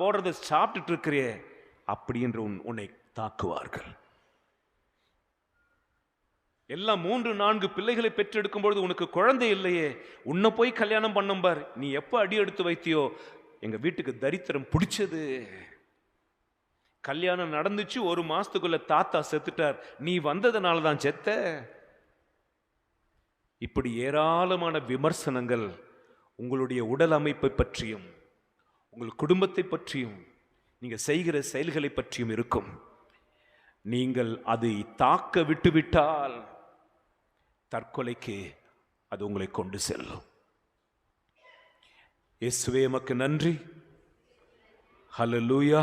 போடுறத சாப்பிட்டுட்டு இருக்கிறே அப்படின்னு உன்னை தாக்குவார்கள். எல்லாம் 3-4 பிள்ளைகளை பெற்றெடுக்கும் பொழுது உனக்கு குழந்தை இல்லையே, உன்னை போய் கல்யாணம் பண்ணும் பார், நீ எப்ப அடி எடுத்து வைத்தியோ எங்க வீட்டுக்கு தரித்திரம் பிடிச்சது, கல்யாணம் நடந்துச்சு 1 மாசத்துக்குள்ள தாத்தா செத்துட்டார், நீ வந்ததுனால தான் செத்த. இப்படி ஏராளமான விமர்சனங்கள் உங்களுடைய உடல் அமைப்பை பற்றியும் உங்கள் குடும்பத்தை பற்றியும் நீங்க செய்கிற செயல்களை பற்றியும் இருக்கும். நீங்கள் அதை தாக்க விட்டுவிட்டால் தற்கொலைக்கு அது உங்களை கொண்டு செல்லும். இயேசுவே உமக்கு நன்றி. ஹல்லேலூயா.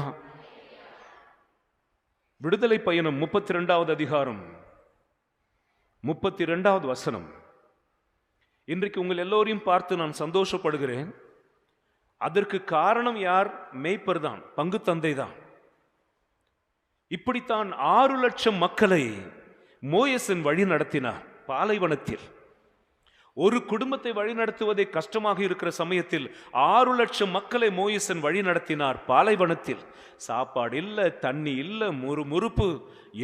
விடுதலை பயணம் 32வது அதிகாரம் 32வது வசனம். இன்றைக்கு உங்கள் எல்லோரையும் பார்த்து நான் சந்தோஷப்படுகிறேன். அதற்கு காரணம் யார்? மேய்ப்பர் தான், பங்கு தந்தை தான். இப்படித்தான் 6 லட்சம் மக்களை மோயேசன் வழி நடத்தினார் பாலைவனத்தில். ஒரு குடும்பத்தை வழி நடத்துவதே கஷ்டமாக இருக்கிற சமயத்தில் 6 லட்சம் மக்களை மோயேசன் வழி நடத்தினார் பாலைவனத்தில். சாப்பாடு இல்லை, தண்ணி இல்லை, முறுமுறுப்பு,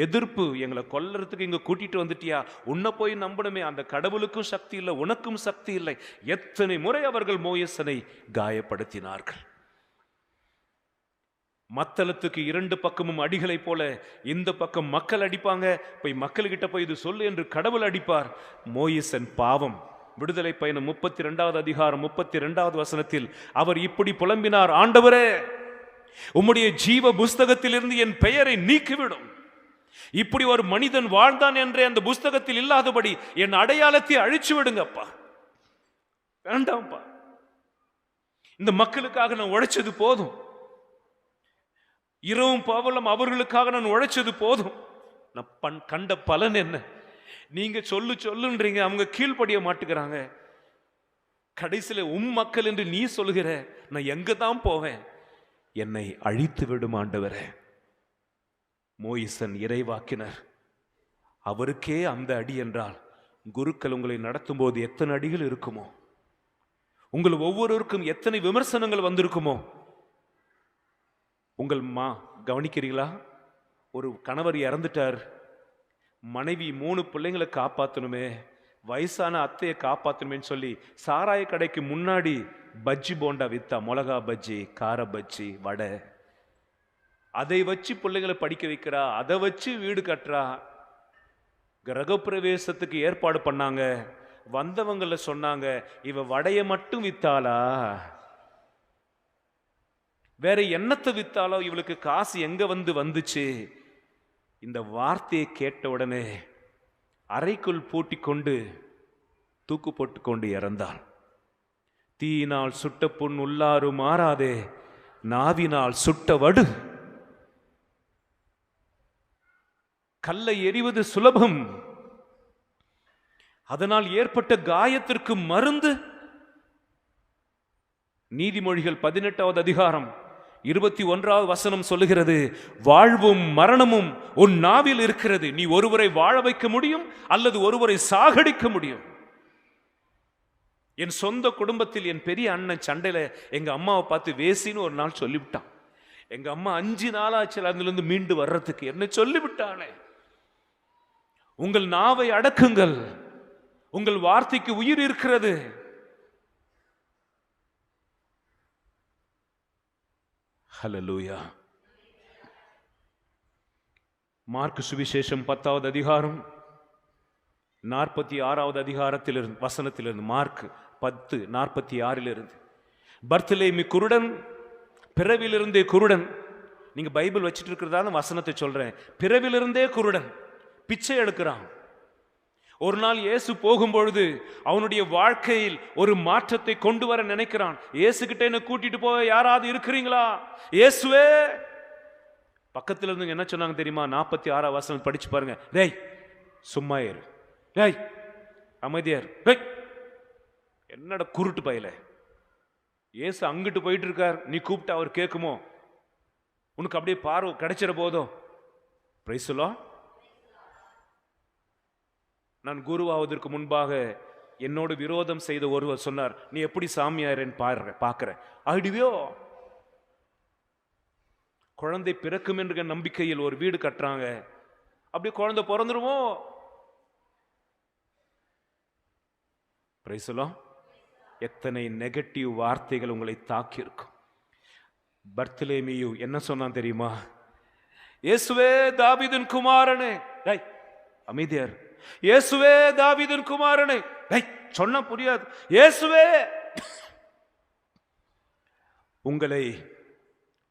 எதிர்ப்பு, எங்களை கொல்லறதுக்கு இங்க கூட்டிட்டு வந்துட்டியா, உன்னை போய் நம்பணுமே, அந்த கடவுளுக்கும் சக்தி இல்லை, உனக்கும் சக்தி இல்லை. எத்தனை முறை அவர்கள் மோயேசனை காயப்படுத்தினார்கள். மத்தளத்துக்கு 2 பக்கமும் அடிகளை போல இந்த பக்கம் மக்கள் அடிப்பாங்க, போய் மக்கள்கிட்ட போய் இது சொல்லு என்று கடவுள் அடிப்பார். மோயேசன் பாவம். விடுதலை பயணம் 32வது அதிகாரம் 32வது வசனத்தில் அவர் இப்படி புலம்பினார், ஆண்டவரே உம்முடைய ஜீவ புஸ்தகத்திலிருந்து என் பெயரை நீக்கிவிடும், இப்படி ஒரு மனிதன் வாழ்ந்தான் என்றே அந்த புஸ்தகத்தில் இல்லாதபடி என் அடையாளத்தை அழிச்சு விடுங்கப்பா, வேண்டாம்ப்பா, இந்த மக்களுக்காக நான் உழைச்சது போதும், இரவும் பகலும் அவர்களுக்காக நான் உழைச்சது போதும், நான் கண்ட பலன் என்ன? நீங்க சொல்லுன்றீங்க, அவங்க கீழ்ப்படிய மாட்டுக்கிறாங்க, கடைசியில மக்கள் என்று நீ சொல்லுகிற, நான் எங்க தான் போவேன்? என்னை அழித்து விடும் ஆண்டவரே. மோயிசன் இறைவாக்கினர், அவருக்கே அந்த அடி என்றால் குருக்கள் உங்களை நடத்தும் போது எத்தனை அடிகள் இருக்குமோ, உங்கள் ஒவ்வொருவருக்கும் எத்தனை விமர்சனங்கள் வந்திருக்குமோ. உங்கள் கவனிக்கிறீங்களா? ஒரு கணவர் இறந்துட்டார், மனைவி 3 பிள்ளைங்களை காப்பாற்றணுமே, வயசான அத்தையை காப்பாற்றணுமேன்னு சொல்லி சாராய கடைக்கு முன்னாடி பஜ்ஜி போண்டா வித்தா, மிளகா பஜ்ஜி, கார பஜ்ஜி, வடை, அதை வச்சு பிள்ளைங்களை படிக்க வைக்கிறா, அதை வச்சு வீடு கட்டுறா. கிரகப்பிரவேசத்துக்கு ஏற்பாடு பண்ணாங்க, வந்தவங்கள சொன்னாங்க, இவ வடைய மட்டும் வித்தாளா, வேற என்னத்தை வித்தாலோ, இவளுக்கு காசு எங்க வந்துச்சு? இந்த வார்த்தையை கேட்ட உடனே அறைக்குள் பூட்டிக் கொண்டு தூக்கு போட்டு கொண்டு இறந்தாள். தீயினால் சுட்ட புண் உள்ளாறு மாறாதே, நாவினால் சுட்ட வடு. கல்லை எறிவது சுலபம், அதனால் ஏற்பட்ட காயத்திற்கு மருந்து நீதிமொழிகள் 18வது அதிகாரம் 21வது வசனம் சொல்லுகிறது, வாழ்வும் மரணமும் உன் நாவில் இருக்கிறது. நீ ஒருவரை வாழ வைக்க முடியும் அல்லது ஒருவரை சாகடிக்க முடியும். என் சொந்த குடும்பத்தில் என் பெரிய அண்ணன் சண்டையில எங்க அம்மாவை பார்த்து வேசின்னு ஒரு நாள் சொல்லிவிட்டான். எங்க அம்மா 5 நாளாச்சு அதிலிருந்து மீண்டு வர்றதுக்கு. என்ன சொல்லிவிட்டானே, உங்கள் நாவை அடக்குங்கள், உங்கள் வார்த்தைக்கு உயிர் இருக்கிறது. ஹல்லேலூயா. மார்க்கு சுவிசேஷம் 10வது அதிகாரம் 46வது அதிகாரத்திலிருந்து வசனத்திலிருந்து, மார்க் 10:46 பர்த்தலேமி குருடன், பிறவிலிருந்தே குருடன். நீங்க பைபிள் வச்சிட்டு இருக்கிறதான வசனத்தை சொல்றேன். பிறவிலிருந்தே குருடன், பிச்சை எடுக்கிறான். ஒரு நாள் இயேசு போகும்பொழுது அவனுடைய வாழ்க்கையில் ஒரு மாற்றத்தை கொண்டு வர நினைக்கிறான். இயேசு கிட்ட என்ன கூட்டிட்டு போக யாராவது இருக்கிறீங்களா? இயேசுவே. பக்கத்துல இருந்து என்ன சொன்னாங்க தெரியுமா? 46 வசனம் படிச்சு பாருங்க. டேய் சும்மா இரு, டேய் அமைதியார், டேய் என்னடா குருட்டு பையல, இயேசு அங்கிட்டு போயிட்டு இருக்கார், நீ கூப்பிட்டு அவர் கேட்குமோ? உனக்கு அப்படியே பார்வை கிடைச்சிட போதும். Price the Lord. நான் குருவாவதற்கு முன்பாக என்னோடு விரோதம் செய்த ஒருவர் சொன்னார், நீ எப்படி சாமியாரன்னு பார்க்கிற ஆயிடுவியோ? குழந்தை பிறக்கும் என்ற நம்பிக்கையில் ஒரு வீடு கட்டுறாங்க, அப்படி குழந்தை பிறந்துருமோ? Praise the Lord. எத்தனை நெகட்டிவ் வார்த்தைகள் உங்களை தாக்கி இருக்கும். பர்த்தலேமியு என்ன சொன்னான் தெரியுமா? இயேசுவே தாவீதின் குமாரனே. டேய் அமைதியார். இயேசுவே தாவீதின் குமாரனே. டேய் சொன்னா புரியாது. இயேசுவே. உங்களை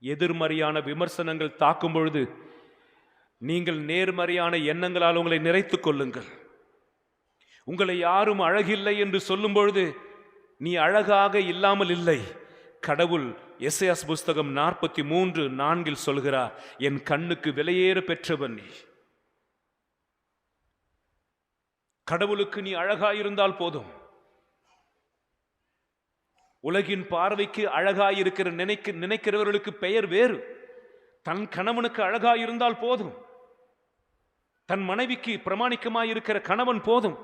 எதிர்மறையான விமர்சனங்கள் தாக்கும் பொழுது நீங்கள் நேர்மறையான எண்ணங்களால் உங்களை நிறைத்துக் கொள்ளுங்கள். உங்களை யாரும் அழகில்லை என்று சொல்லும் பொழுது நீ அழகாக இல்லாமல் இல்லை. கடவுள் எசேயாஸ் புஸ்தகம் 43:4 சொல்கிறார், என் கண்ணுக்கு விலையேற பெற்றவன் நீ. கடவுளுக்கு நீ அழகாயிருந்தால் போதும். உலகின் பார்வைக்கு அழகாயிருக்கிற நினைக்கிறவர்களுக்கு பெயர் வேறு. தன் கணவனுக்கு அழகாயிருந்தால் போதும். தன் மனைவிக்கு பிரமாணிக்கமாயிருக்கிற கணவன் போதும்.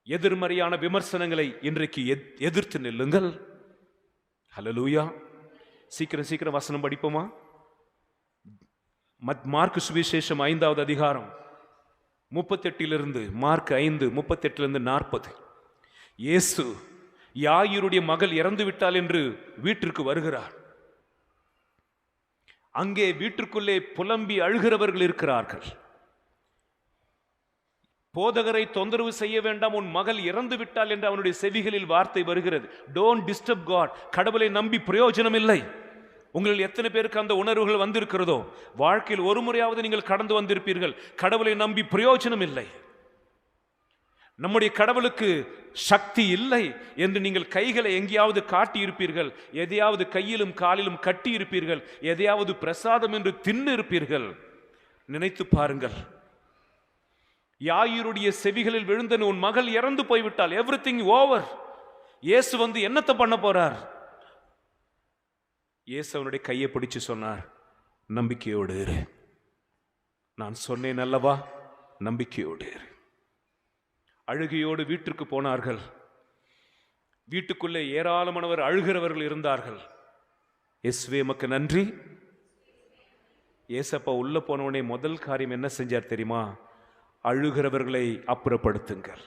எதிர்மறையான விமர்சனங்களை இன்றைக்கு எதிர்த்து நில்லுங்கள். ஹல்லேலூயா. சீக்கிரம் வசனம் படிப்போமா? மார்க்கு சுவிசேஷம் 5வது அதிகாரம் 38 மார்க் 5:38-40. இயேசு யாயிருடைய மகள் இறந்து விட்டாள் என்று வீட்டிற்கு வருகிறார். அங்கே வீட்டிற்குள்ளே புலம்பி அழுகிறவர்கள் இருக்கிறார்கள். போதகரை தொந்தரவு செய்ய வேண்டாம், உன் மகள் இறந்து விட்டாள் என்று அவனுடைய செவிகளில் வார்த்தை வருகிறது. Don't disturb God. கடவுளை நம்பி பிரயோஜனம் இல்லை. உங்களில் எத்தனை பேருக்கு அந்த உணர்வுகள் வந்திருக்கிறதோ? வாழ்க்கையில் ஒரு முறையாவது நீங்கள் கடந்து வந்திருப்பீர்கள். கடவுளை நம்பி பிரயோஜனம் இல்லை. நம்முடைய கடவுளுக்கு சக்தி இல்லை என்று நீங்கள் கைகளை எங்கேயாவது காட்டி இருப்பீர்கள். எதையாவது கையிலும் காலிலும் கட்டி இருப்பீர்கள். எதையாவது பிரசாதம் என்று தின்னு இருப்பீர்கள். நினைத்து பாருங்கள். யாயிருடைய செவிகளில் விழுந்த உன் மகள் இறந்து போய்விட்டால், எவ்ரிதிங் ஓவர். இயேசு வந்து என்னத்தை பண்ண போறார்? இயேசு அவனுடைய கையை பிடிச்சு சொன்னார், நம்பிக்கையோடு இரு. நான் சொன்னேன் அல்லவா, நம்பிக்கையோடு இரு. அழுகையோடு வீட்டிற்கு போனார்கள். வீட்டுக்குள்ளே ஏராளமானவர் அழுகிறவர்கள் இருந்தார்கள். இயேசுவே உமக்கு நன்றி. ஏசப்பா உள்ள போனவனே முதல் காரியம் என்ன செஞ்சார் தெரியுமா? அழுகிறவர்களை அப்புறப்படுத்துங்கள்.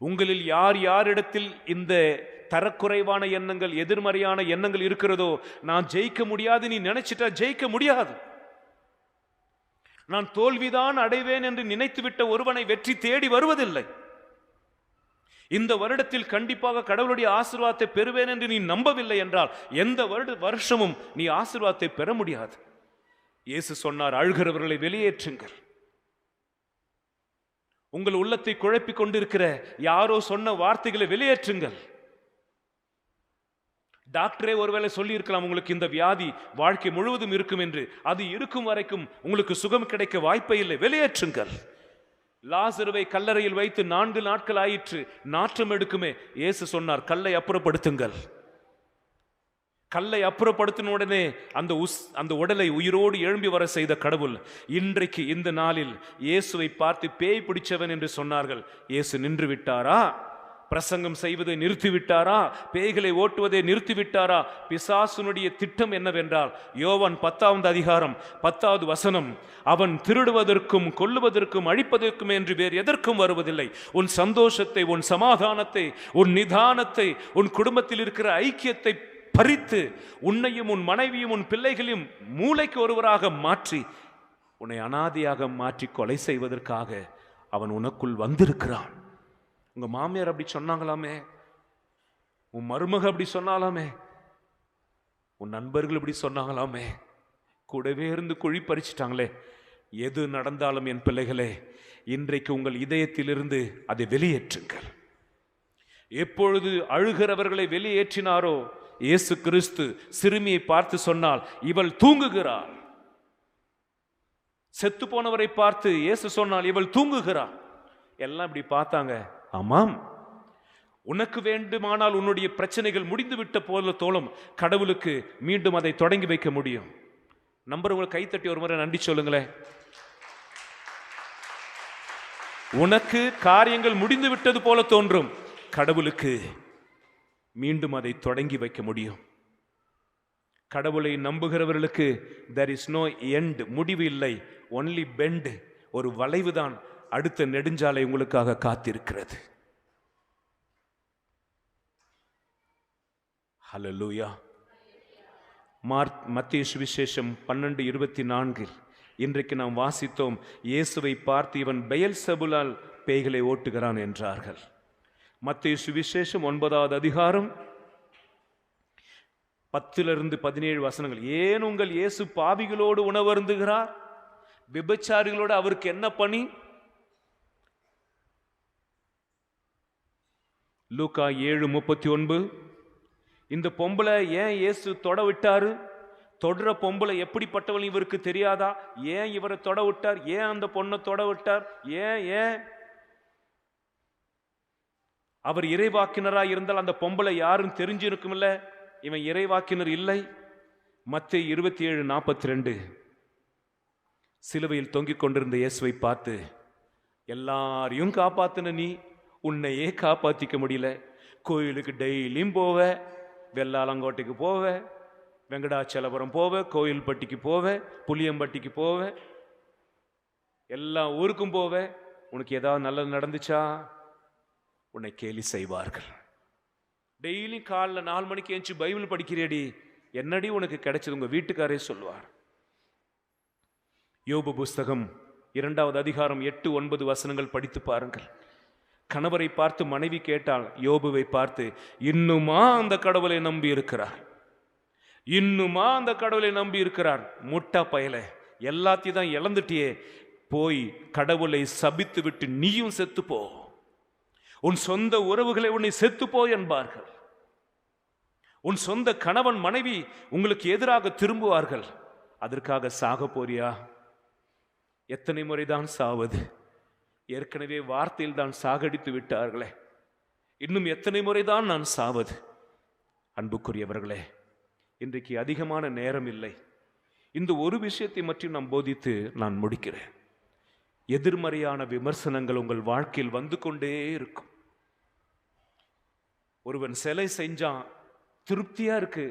உங்களில் யார் யாரிடத்தில் இந்த தரக்குறைவான எண்ணங்கள், எதிர்மறையான எண்ணங்கள் இருக்கிறதோ, நான் ஜெயிக்க முடியாது நீ நினைச்சிட்டா ஜெயிக்க முடியாது. நான் தோல்விதான் அடைவேன் என்று நினைத்துவிட்ட ஒருவனை வெற்றி தேடி வருவதில்லை. இந்த வருடத்தில் கண்டிப்பாக கடவுளுடைய ஆசீர்வாதத்தை பெறுவேன் என்று நீ நம்பவில்லை என்றால் எந்த வருஷமும் நீ ஆசீர்வாதத்தை பெற முடியாது. இயேசு சொன்னார், அழுகிறவர்களை வெளியேற்றுங்கள். உங்கள் உள்ளத்தை குழப்பிக் கொண்டிருக்கிற யாரோ சொன்ன வார்த்தைகளை வெளியேற்றுங்கள். டாக்டரே ஒருவேளை சொல்லி இருக்கலாம், உங்களுக்கு இந்த வியாதி வாழ்க்கை முழுவதும் இருக்கும் என்று. அது இருக்கும் வரைக்கும் உங்களுக்கு சுகம் கிடைக்க வாய்ப்பே இல்லை. வெளியேற்றுங்கள். லாசருவை கல்லறையில் வைத்து 4 நாட்கள் ஆயிற்று, நாற்றம் எடுக்குமே. இயேசு சொன்னார், கல்லை அப்புறப்படுத்துங்கள். கல்லை அப்புறப்படுத்தின உடனே அந்த உடலை உயிரோடு எழும்பி வர செய்த கடவுள் இன்றைக்கு இந்த நாளில் இயேசுவை பார்த்து பேய் பிடிச்சவன் என்று சொன்னார்கள். இயேசு நின்று விட்டாரா? பிரசங்கம் செய்வதை நிறுத்திவிட்டாரா? பேய்களை ஓட்டுவதை நிறுத்திவிட்டாரா? பிசாசுனுடைய திட்டம் என்னவென்றால், யோவான் 10வது அதிகாரம் 10வது வசனம், அவன் திருடுவதற்கும் கொல்லுவதற்கும் அழிப்பதற்கும் என்று வேறு எதற்கும் வருவதில்லை. உன் சந்தோஷத்தை, உன் சமாதானத்தை, உன் நிதானத்தை, உன் குடும்பத்தில் இருக்கிற ஐக்கியத்தை பறித்து உன்னையும் உன் மனைவியும் உன் பிள்ளைகளையும் மூளைக்கு ஒருவராக மாற்றி உன்னை அனாதையாக மாற்றி கொலை செய்வதற்காக அவன் உனக்குள் வந்திருக்கிறான். உங்க மாமியார் அப்படி சொன்னாங்களாமே, உன் மருமக அப்படி சொன்னாலாமே, உன் நண்பர்கள் இப்படி சொன்னாங்களாமே, கூடவே இருந்து குழி பறிச்சிட்டாங்களே. எது நடந்தாலும் என் பிள்ளைகளே, இன்றைக்கு உங்கள் இதயத்திலிருந்து அதை வெளியேற்றுங்கள். எப்பொழுது அழுகிறவர்களை வெளியேற்றினாரோ, இயேசு கிறிஸ்து சிறுமியை பார்த்து சொன்னால், இவள் தூங்குகிறாள். செத்து போனவரை பார்த்து இயேசு சொன்னால், இவள் தூங்குகிறாள். எல்லாம் இப்படி பார்த்தாங்க. ஆமாம், உனக்கு வேண்டுமானால் உன்னுடைய பிரச்சனைகள் முடிந்து விட்ட போல தோளும் கடவுளுக்கு மீண்டும் அதை தொடங்கி வைக்க முடியும். நம்புறவங்களை கைத்தட்டி ஒரு முறை நன்றி சொல்லுங்களேன். உனக்கு காரியங்கள் முடிந்து விட்டது போல தோன்றும், கடவுளுக்கு மீண்டும் அதை தொடங்கி வைக்க முடியும். கடவுளை நம்புகிறவர்களுக்கு there is no end, முடிவு இல்லை, only bend, ஒரு வளைவுதான் அடுத்த நெடுஞ்சாலை உங்களுக்காக காத்திருக்கிறது. ஹல்லேலூயா. மத்தேயு சுவிசேஷம் 12:24 இன்றைக்கு நாம் வாசித்தோம். இயேசுவை பார்த்து இவன் பெயல்செபூலால் பேய்களை ஓட்டுகிறான் என்றார்கள். மத்தேயு சுவிசேஷம் 9வது அதிகாரம் 10-17 வசனங்கள். ஏன் உங்கள் இயேசு பாவிகளோடு உணவருந்துகிறார்? விபச்சாரிகளோடு அவருக்கு என்ன பணி? லூக்கா 7:39. இந்த பொம்பளை ஏன் இயேசு தொட விட்டாரு? தொடர பொம்பளை எப்படிப்பட்டவள் இவருக்கு தெரியாதா? ஏன் இவரை தொட விட்டார்? ஏன் அந்த பொண்ணை தொட விட்டார்? ஏன் அவர் இறைவாக்கினராக இருந்தால் அந்த பொம்பளை யாரும் தெரிஞ்சிருக்கும்ல. இவன் இறைவாக்கினர் இல்லை. மத்தேயு 27:42 சிலுவையில் தொங்கிக் கொண்டிருந்த இயேசுவை பார்த்து, எல்லாரையும் காப்பாத்தின நீ உன்னையே காப்பாத்திக்க முடியல. கோயிலுக்கு டெய்லியும் போவ, வெள்ளாலங்கோட்டைக்கு போவ, வெங்கடாச்சலபுரம் போவ, கோயில்பட்டிக்கு போவ, புளியம்பட்டிக்கு போவ, எல்லா ஊருக்கும் போவ. உனக்கு ஏதாவது நல்லது நடந்துச்சா? உன்னை கேலி செய்வார்கள். டெய்லி காலைல 4 மணிக்கு ஏஞ்சி பைபிள் படிக்கிறேடி, என்னடி உனக்கு கிடைச்சது? உங்க வீட்டுக்காரே சொல்லுவார். யோபு புஸ்தகம் 2வது அதிகாரம் 8-9 வசனங்கள் படித்து பாருங்கள். கணவரை பார்த்து மனைவி கேட்டால், யோபுவை பார்த்து, இன்னுமா அந்த கடவுளை நம்பி இருக்கிறார்? இன்னுமா அந்த கடவுளை நம்பி இருக்கிறார்? முட்டா பயல, எல்லாத்தையும் தான் இழந்துட்டியே, போய் கடவுளை சபித்து விட்டு நீயும் செத்துப்போ, உன் சொந்த உறவுகளை உன்னை செத்துப்போ என்பார்கள். உன் சொந்த கணவன் மனைவி உங்களுக்கு எதிராக திரும்புவார்கள். அதற்காக சாக போறியா? எத்தனை முறைதான் சாவது? ஏற்கனவே வார்த்தையில் தான் சாகடித்து விட்டார்களே, இன்னும் எத்தனை முறைதான் நான் சாவது? அன்புக்குரியவர்களே, இன்றைக்கு அதிகமான நேரம் இல்லை. இந்த ஒரு விஷயத்தை மட்டும் நான் போதித்து நான் முடிக்கிறேன். எதிர்மறையான விமர்சனங்கள் உங்கள் வாழ்க்கையில் வந்து கொண்டே இருக்கும். ஒருவன் சிலை செஞ்சான், திருப்தியா இருக்கு,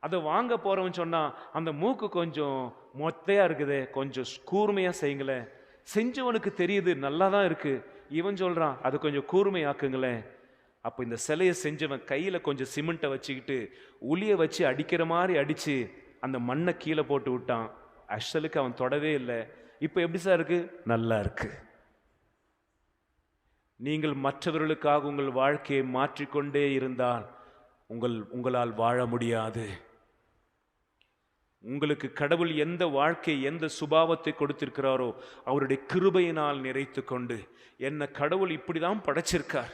அதை வாங்க போறவன் சொன்னா, அந்த மூக்கு கொஞ்சம் மொத்தையா இருக்குதே, கொஞ்சம் கூர்மையா செய்யுங்களேன். செஞ்சவனுக்கு தெரியுது நல்லா தான் இருக்கு, இவன் சொல்றான் அது கொஞ்சம் கூர்மையாக்குங்களேன். அப்போ இந்த சிலையை செஞ்சவன் கையில கொஞ்சம் சிமெண்ட்டை வச்சுக்கிட்டு உளியை வச்சு அடிக்கிற மாதிரி அடிச்சு அந்த மண்ணை கீழே போட்டு விட்டான். அஷ்டலுக்கு அவன் தொடவே இல்லை. இப்போ எப்படி சார் இருக்கு? நல்லா இருக்கு. நீங்கள் மற்றவர்களுக்காக உங்கள் வாழ்க்கையை மாற்றிக்கொண்டே இருந்தால் உங்களால் வாழ முடியாது. உங்களுக்கு கடவுள் எந்த வாழ்க்கை, எந்த சுபாவத்தை கொடுத்திருக்கிறாரோ அவருடைய கிருபையினால் நிறைத்து கொண்டு, என்ன கடவுள் இப்படிதான் படைச்சிருக்கார்,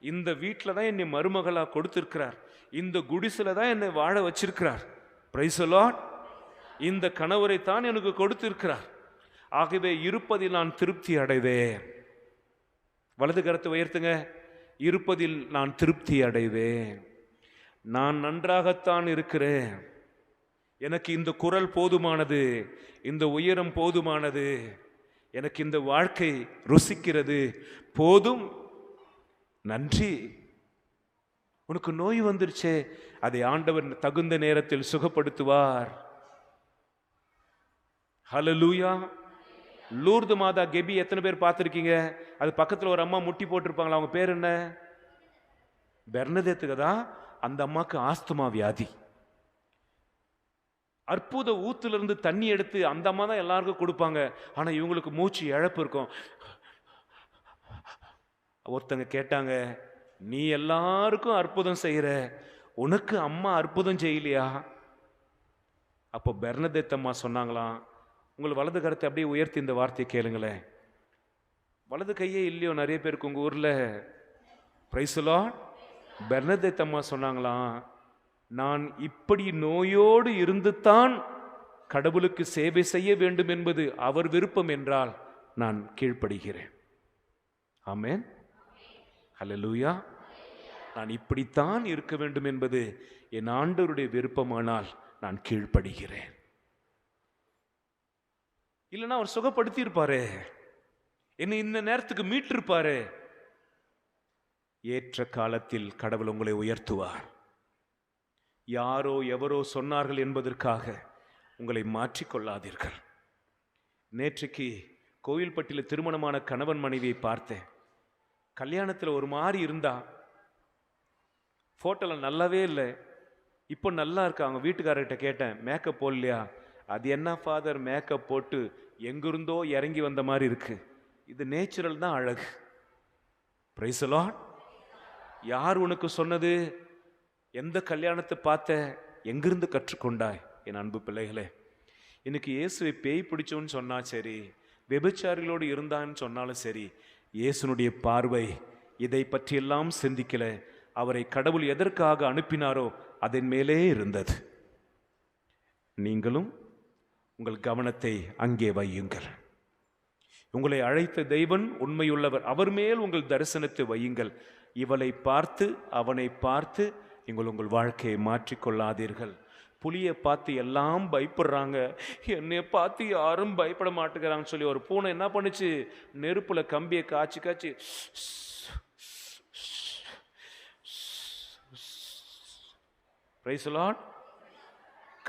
இந்த வீட்டில் தான் என்னை மருமகளா கொடுத்திருக்கிறார், இந்த குடிசில தான் என்னை வாழ வச்சிருக்கிறார், பிரைஸ் தி லார்ட், இந்த கணவரை தான் எனக்கு கொடுத்திருக்கிறார், ஆகவே இருப்பதில் நான் திருப்தி அடைவேன். வலது கரத்தை உயர்த்துங்க. இருப்பதில் நான் திருப்தி அடைவேன். நான் நன்றாகத்தான் இருக்கிறேன். எனக்கு இந்த குரல் போதுமானது, இந்த உயரம் போதுமானது, எனக்கு இந்த வாழ்க்கை ருசிக்கிறது, போதும், நன்றி. உனக்கு நோய் வந்துருச்சே, அதை ஆண்டவர் தகுந்த நேரத்தில் சுகப்படுத்துவார். ஹல்லேலூயா. லூர்து மாதா கெபி எத்தனை பேர் பார்த்துருக்கீங்க? அது பக்கத்தில் ஒரு அம்மா முட்டி போட்டிருப்பாங்களா, அவங்க பேர் என்ன? பெர்னதேத்துக்கு தான். அந்த அம்மாக்கு ஆஸ்துமா வியாதி. அற்புத ஊத்துல தண்ணி எடுத்து அந்த அம்மா தான் எல்லாருக்கும் கொடுப்பாங்க. ஆனா இவங்களுக்கு மூச்சு இழப்பு இருக்கும். ஒருத்தங்க கேட்டாங்க, நீ எல்லாருக்கும் அற்புதம் செய்யற, உனக்கு அம்மா அற்புதம் செய்யலையா? அப்போ பெர்னதேத் அம்மா சொன்னாங்களாம், உங்கள் வலது கரத்தை அப்படியே உயர்த்தி இந்த வார்த்தையை கேளுங்களேன். வலது கையே இல்லையோ நிறைய பேருக்கு உங்க ஊர்ல? Price the Lord. பெர்னதேத் அம்மா சொன்னாங்களாம், நான் இப்படி நோயோடு இருந்துதான் கடவுளுக்கு சேவை செய்ய வேண்டும் என்பது அவர் விருப்பம் என்றால் நான் கீழ்ப்படுகிறேன். ஆமென். ஹல்லேலூயா. நான் இப்படித்தான் இருக்க வேண்டும் என்பது என் ஆண்டவருடைய விருப்பமானால் நான் கீழ்ப்படுகிறேன். இல்லைன்னா அவர் சுகப்படுத்தி இருப்பாரு, என்னை இந்த நேரத்துக்கு மீட்டிருப்பாரு. ஏற்ற காலத்தில் கடவுள் உங்களை உயர்த்துவார். யாரோ எவரோ சொன்னார்கள் என்பதற்காக உங்களை மாற்றிக்கொள்ளாதீர்கள். நேற்றைக்கு கோயில்பட்டியில் திருமணமான கணவன் மனைவியை பார்த்தேன். கல்யாணத்தில் ஒரு மாதிரி இருந்தா, போட்டோல நல்லாவே இல்லை, இப்போ நல்லா இருக்கா. அவங்க வீட்டுக்காரர்கிட்ட கேட்டேன், மேக்கப் போடலையா? அது என்ன ஃபாதர், மேக்கப் போட்டு எங்கிருந்தோ இறங்கி வந்த மாதிரி இருக்கு. இது நேச்சுரல் தான் அழகு. Price the Lord. யார் உனக்கு சொன்னது? எந்த கல்யாணத்தை பார்த்த? எங்கிருந்து கற்றுக்கொண்டாய்? என் அன்பு பிள்ளைகளே, இன்னைக்கு இயேசுவை பேய் பிடிச்சோன்னு சொன்னா சரி, விபச்சாரிகளோடு இருந்தான்னு சொன்னாலும் சரி, இயேசுனுடைய பார்வை இதை பற்றியெல்லாம் சிந்திக்கல. அவரை கடவுள் எதற்காக அனுப்பினாரோ அதன் மேலே இருந்தது. நீங்களும் உங்கள் கவனத்தை அங்கே வையுங்கள். உங்களை அழைத்த தெய்வன் உண்மையுள்ளவர், அவர் மேல் உங்கள் தரிசனத்தை வையுங்கள். இவளை பார்த்து அவனை பார்த்து உங்கள் வாழ்க்கையை மாற்றிக்கொள்ளாதீர்கள். புலியை பார்த்து எல்லாம் பயப்படுறாங்க, என்னை பார்த்து யாரும் பயப்பட மாட்டேங்கிறாங்கன்னு சொல்லி ஒரு பூனை என்ன பண்ணுச்சு? நெருப்புல கம்பியை காய்ச்சி காய்ச்சி பிரைஸ் தி லார்ட்.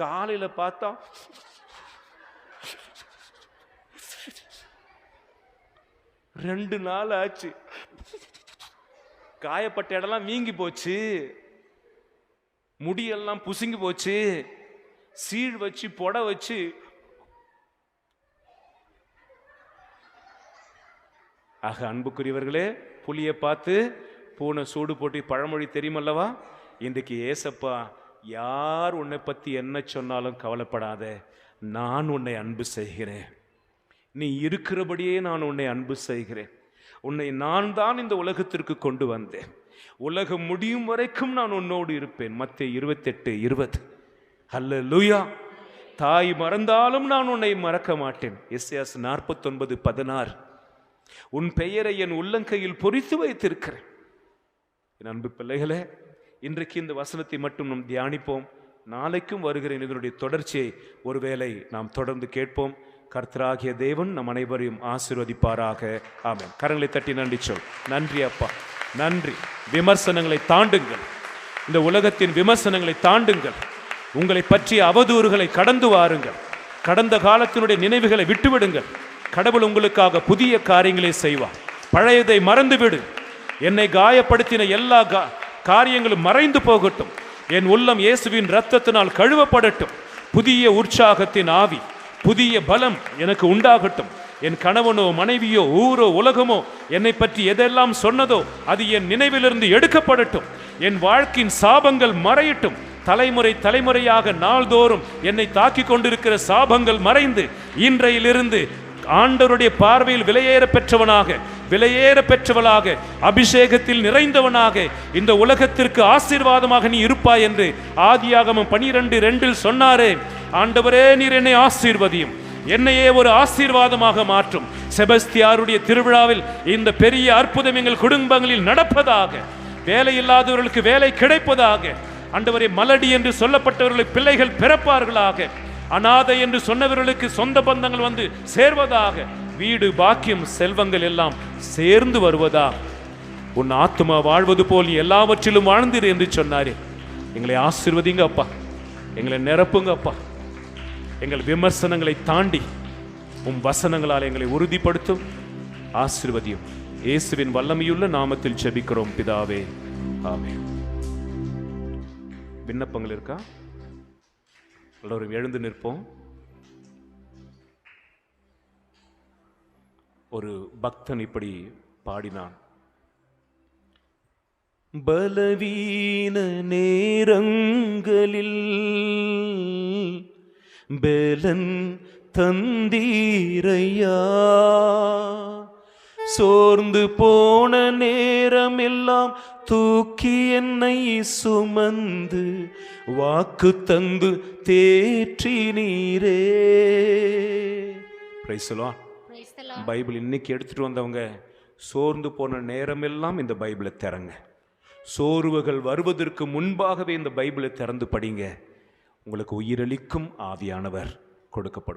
காலையில பார்த்தா 2 நாள் ஆச்சு, காயப்பட்ட இடம்லாம் வீங்கி போச்சு, முடியெல்லாம் புசுங்கி போச்சு, சீழ் வச்சு பொட வச்சு ஆக அன்புக்குரியவர்களே, புலியை பார்த்து பூனை சூடு போட்டு பழமொழி தெரியுமல்லவா? இன்றைக்கு ஏசப்பா, யார் உன்னை பத்தி என்ன சொன்னாலும் கவலைப்படாத, நான் உன்னை அன்பு செய்கிறேன். நீ இருக்கிறபடியே நான் உன்னை அன்பு செய்கிறேன். உன்னை நான் தான் இந்த உலகத்திற்கு கொண்டு வந்தேன். உலகம் முடியும் வரைக்கும் நான் உன்னோடு இருப்பேன். மத்தேயு 28:20. ஹல்லேலூயா. தாய் மறந்தாலும் நான் உன்னை மறக்க மாட்டேன். எஸ்ஐயா 49:16. உன் பெயரை என் உள்ளங்கையில் பொறித்து வைத்திருக்கிறேன். என் அன்பு பிள்ளைகளே, இன்றைக்கு இந்த வசனத்தை மட்டும் நாம் தியானிப்போம். நாளைக்கும் வருகிறேன் இதனுடைய தொடர்ச்சியை ஒருவேளை நாம் தொடர்ந்து கேட்போம். கர்த்தராகிய தேவன் நம் அனைவரையும் ஆசீர்வதிப்பாராக. ஆமென். கரங்களை தட்டி நன்றி சொல். நன்றி அப்பா, நன்றி. விமர்சனங்களை தாண்டுங்கள், இந்த உலகத்தின் விமர்சனங்களை தாண்டுங்கள். உங்களை பற்றிய அவதூறுகளை கடந்து வாருங்கள். கடந்த காலத்தினுடைய நினைவுகளை விட்டுவிடுங்கள். கடவுள் உங்களுக்காக புதிய காரியங்களை செய்வார். பழையதை மறந்துவிடு. என்னை காயப்படுத்தின எல்லா காரியங்களும் மறைந்து போகட்டும். என் உள்ளம் இயேசுவின் இரத்தத்தினால் கழுவப்படட்டும். புதிய உற்சாகத்தின் ஆவி, புதிய பலம் எனக்கு உண்டாகட்டும். என் கணவனோ மனைவியோ ஊரோ உலகமோ என்னை பற்றி எதெல்லாம் சொன்னதோ அது என் நினைவிலிருந்து எடுக்கப்படட்டும். என் வாழ்க்கையின் சாபங்கள் மறையட்டும். தலைமுறை தலைமுறையாக நாள்தோறும் என்னை தாக்கி கொண்டிருக்கிற சாபங்கள் மறைந்து இன்றையிலிருந்து ஆண்டவருடைய பார்வையில் விலையேற பெற்றவனாக, விலையேற பெற்றவளாக, அபிஷேகத்தில் நிறைந்தவனாக இந்த உலகத்திற்கு ஆசீர்வாதமாக நீ இருப்பாய் என்று ஆதியாகமம் 12:2 சொன்னாரே. ஆண்டவரே, நீர் என்னை ஆசீர்வதியும். என்னையே ஒரு ஆசீர்வாதமாக மாற்றும். செபஸ்தியாருடைய திருவிழாவில் இந்த பெரிய அற்புதம் எங்கள் குடும்பங்களில் நடப்பதாக. வேலை இல்லாதவர்களுக்கு வேலை கிடைப்பதாக. ஆண்டவரே, மலடி என்று சொல்லப்பட்டவர்களுக்கு பிள்ளைகள் பிறப்பார்களாக. அநாதை என்று சொன்னவர்களுக்கு சொந்த பந்தங்கள் வந்து சேர்வதாக. வீடு, பாக்கியம், செல்வங்கள் எல்லாம் சேர்ந்து வருவதாக. உன் ஆத்துமா வாழ்வது போல் நீ எல்லாவற்றிலும் வாழ்ந்திரு என்று சொன்னாரே. எங்களை ஆசீர்வதிங்க அப்பா, எங்களை நிரப்புங்க அப்பா. எங்கள் விமர்சனங்களை தாண்டி உம் வசனங்களால் எங்களை உறுதிப்படுத்தும், ஆசீர்வதியும். இயேசுவின் வல்லமையுள்ள நாமத்தில் ஜெபிக்கிறோம் பிதாவே, ஆமென். விண்ணப்பங்கள் இருக்கா? எல்லோரும் எழுந்து நிற்போம். ஒரு பக்தன் இப்படி பாடினான்: பலவீன நேரங்களில் பலன் தந்தீரையா, சோர்ந்து போன நேரம் எல்லாம் தூக்கி என்னை சுமந்து வாக்கு தந்து தேற்றி நீரே. Price the Lord. பைபிள் இன்னைக்கு எடுத்துட்டு வந்தவங்க சோர்ந்து போன நேரமெல்லாம் இந்த பைபிளை திறங்க. சோர்வுகள் வருவதற்கு முன்பாகவே இந்த பைபிளை திறந்து படிங்க. உங்களுக்கு உயிரளிக்கும் ஆவியானவர் கொடுக்கப்படும்.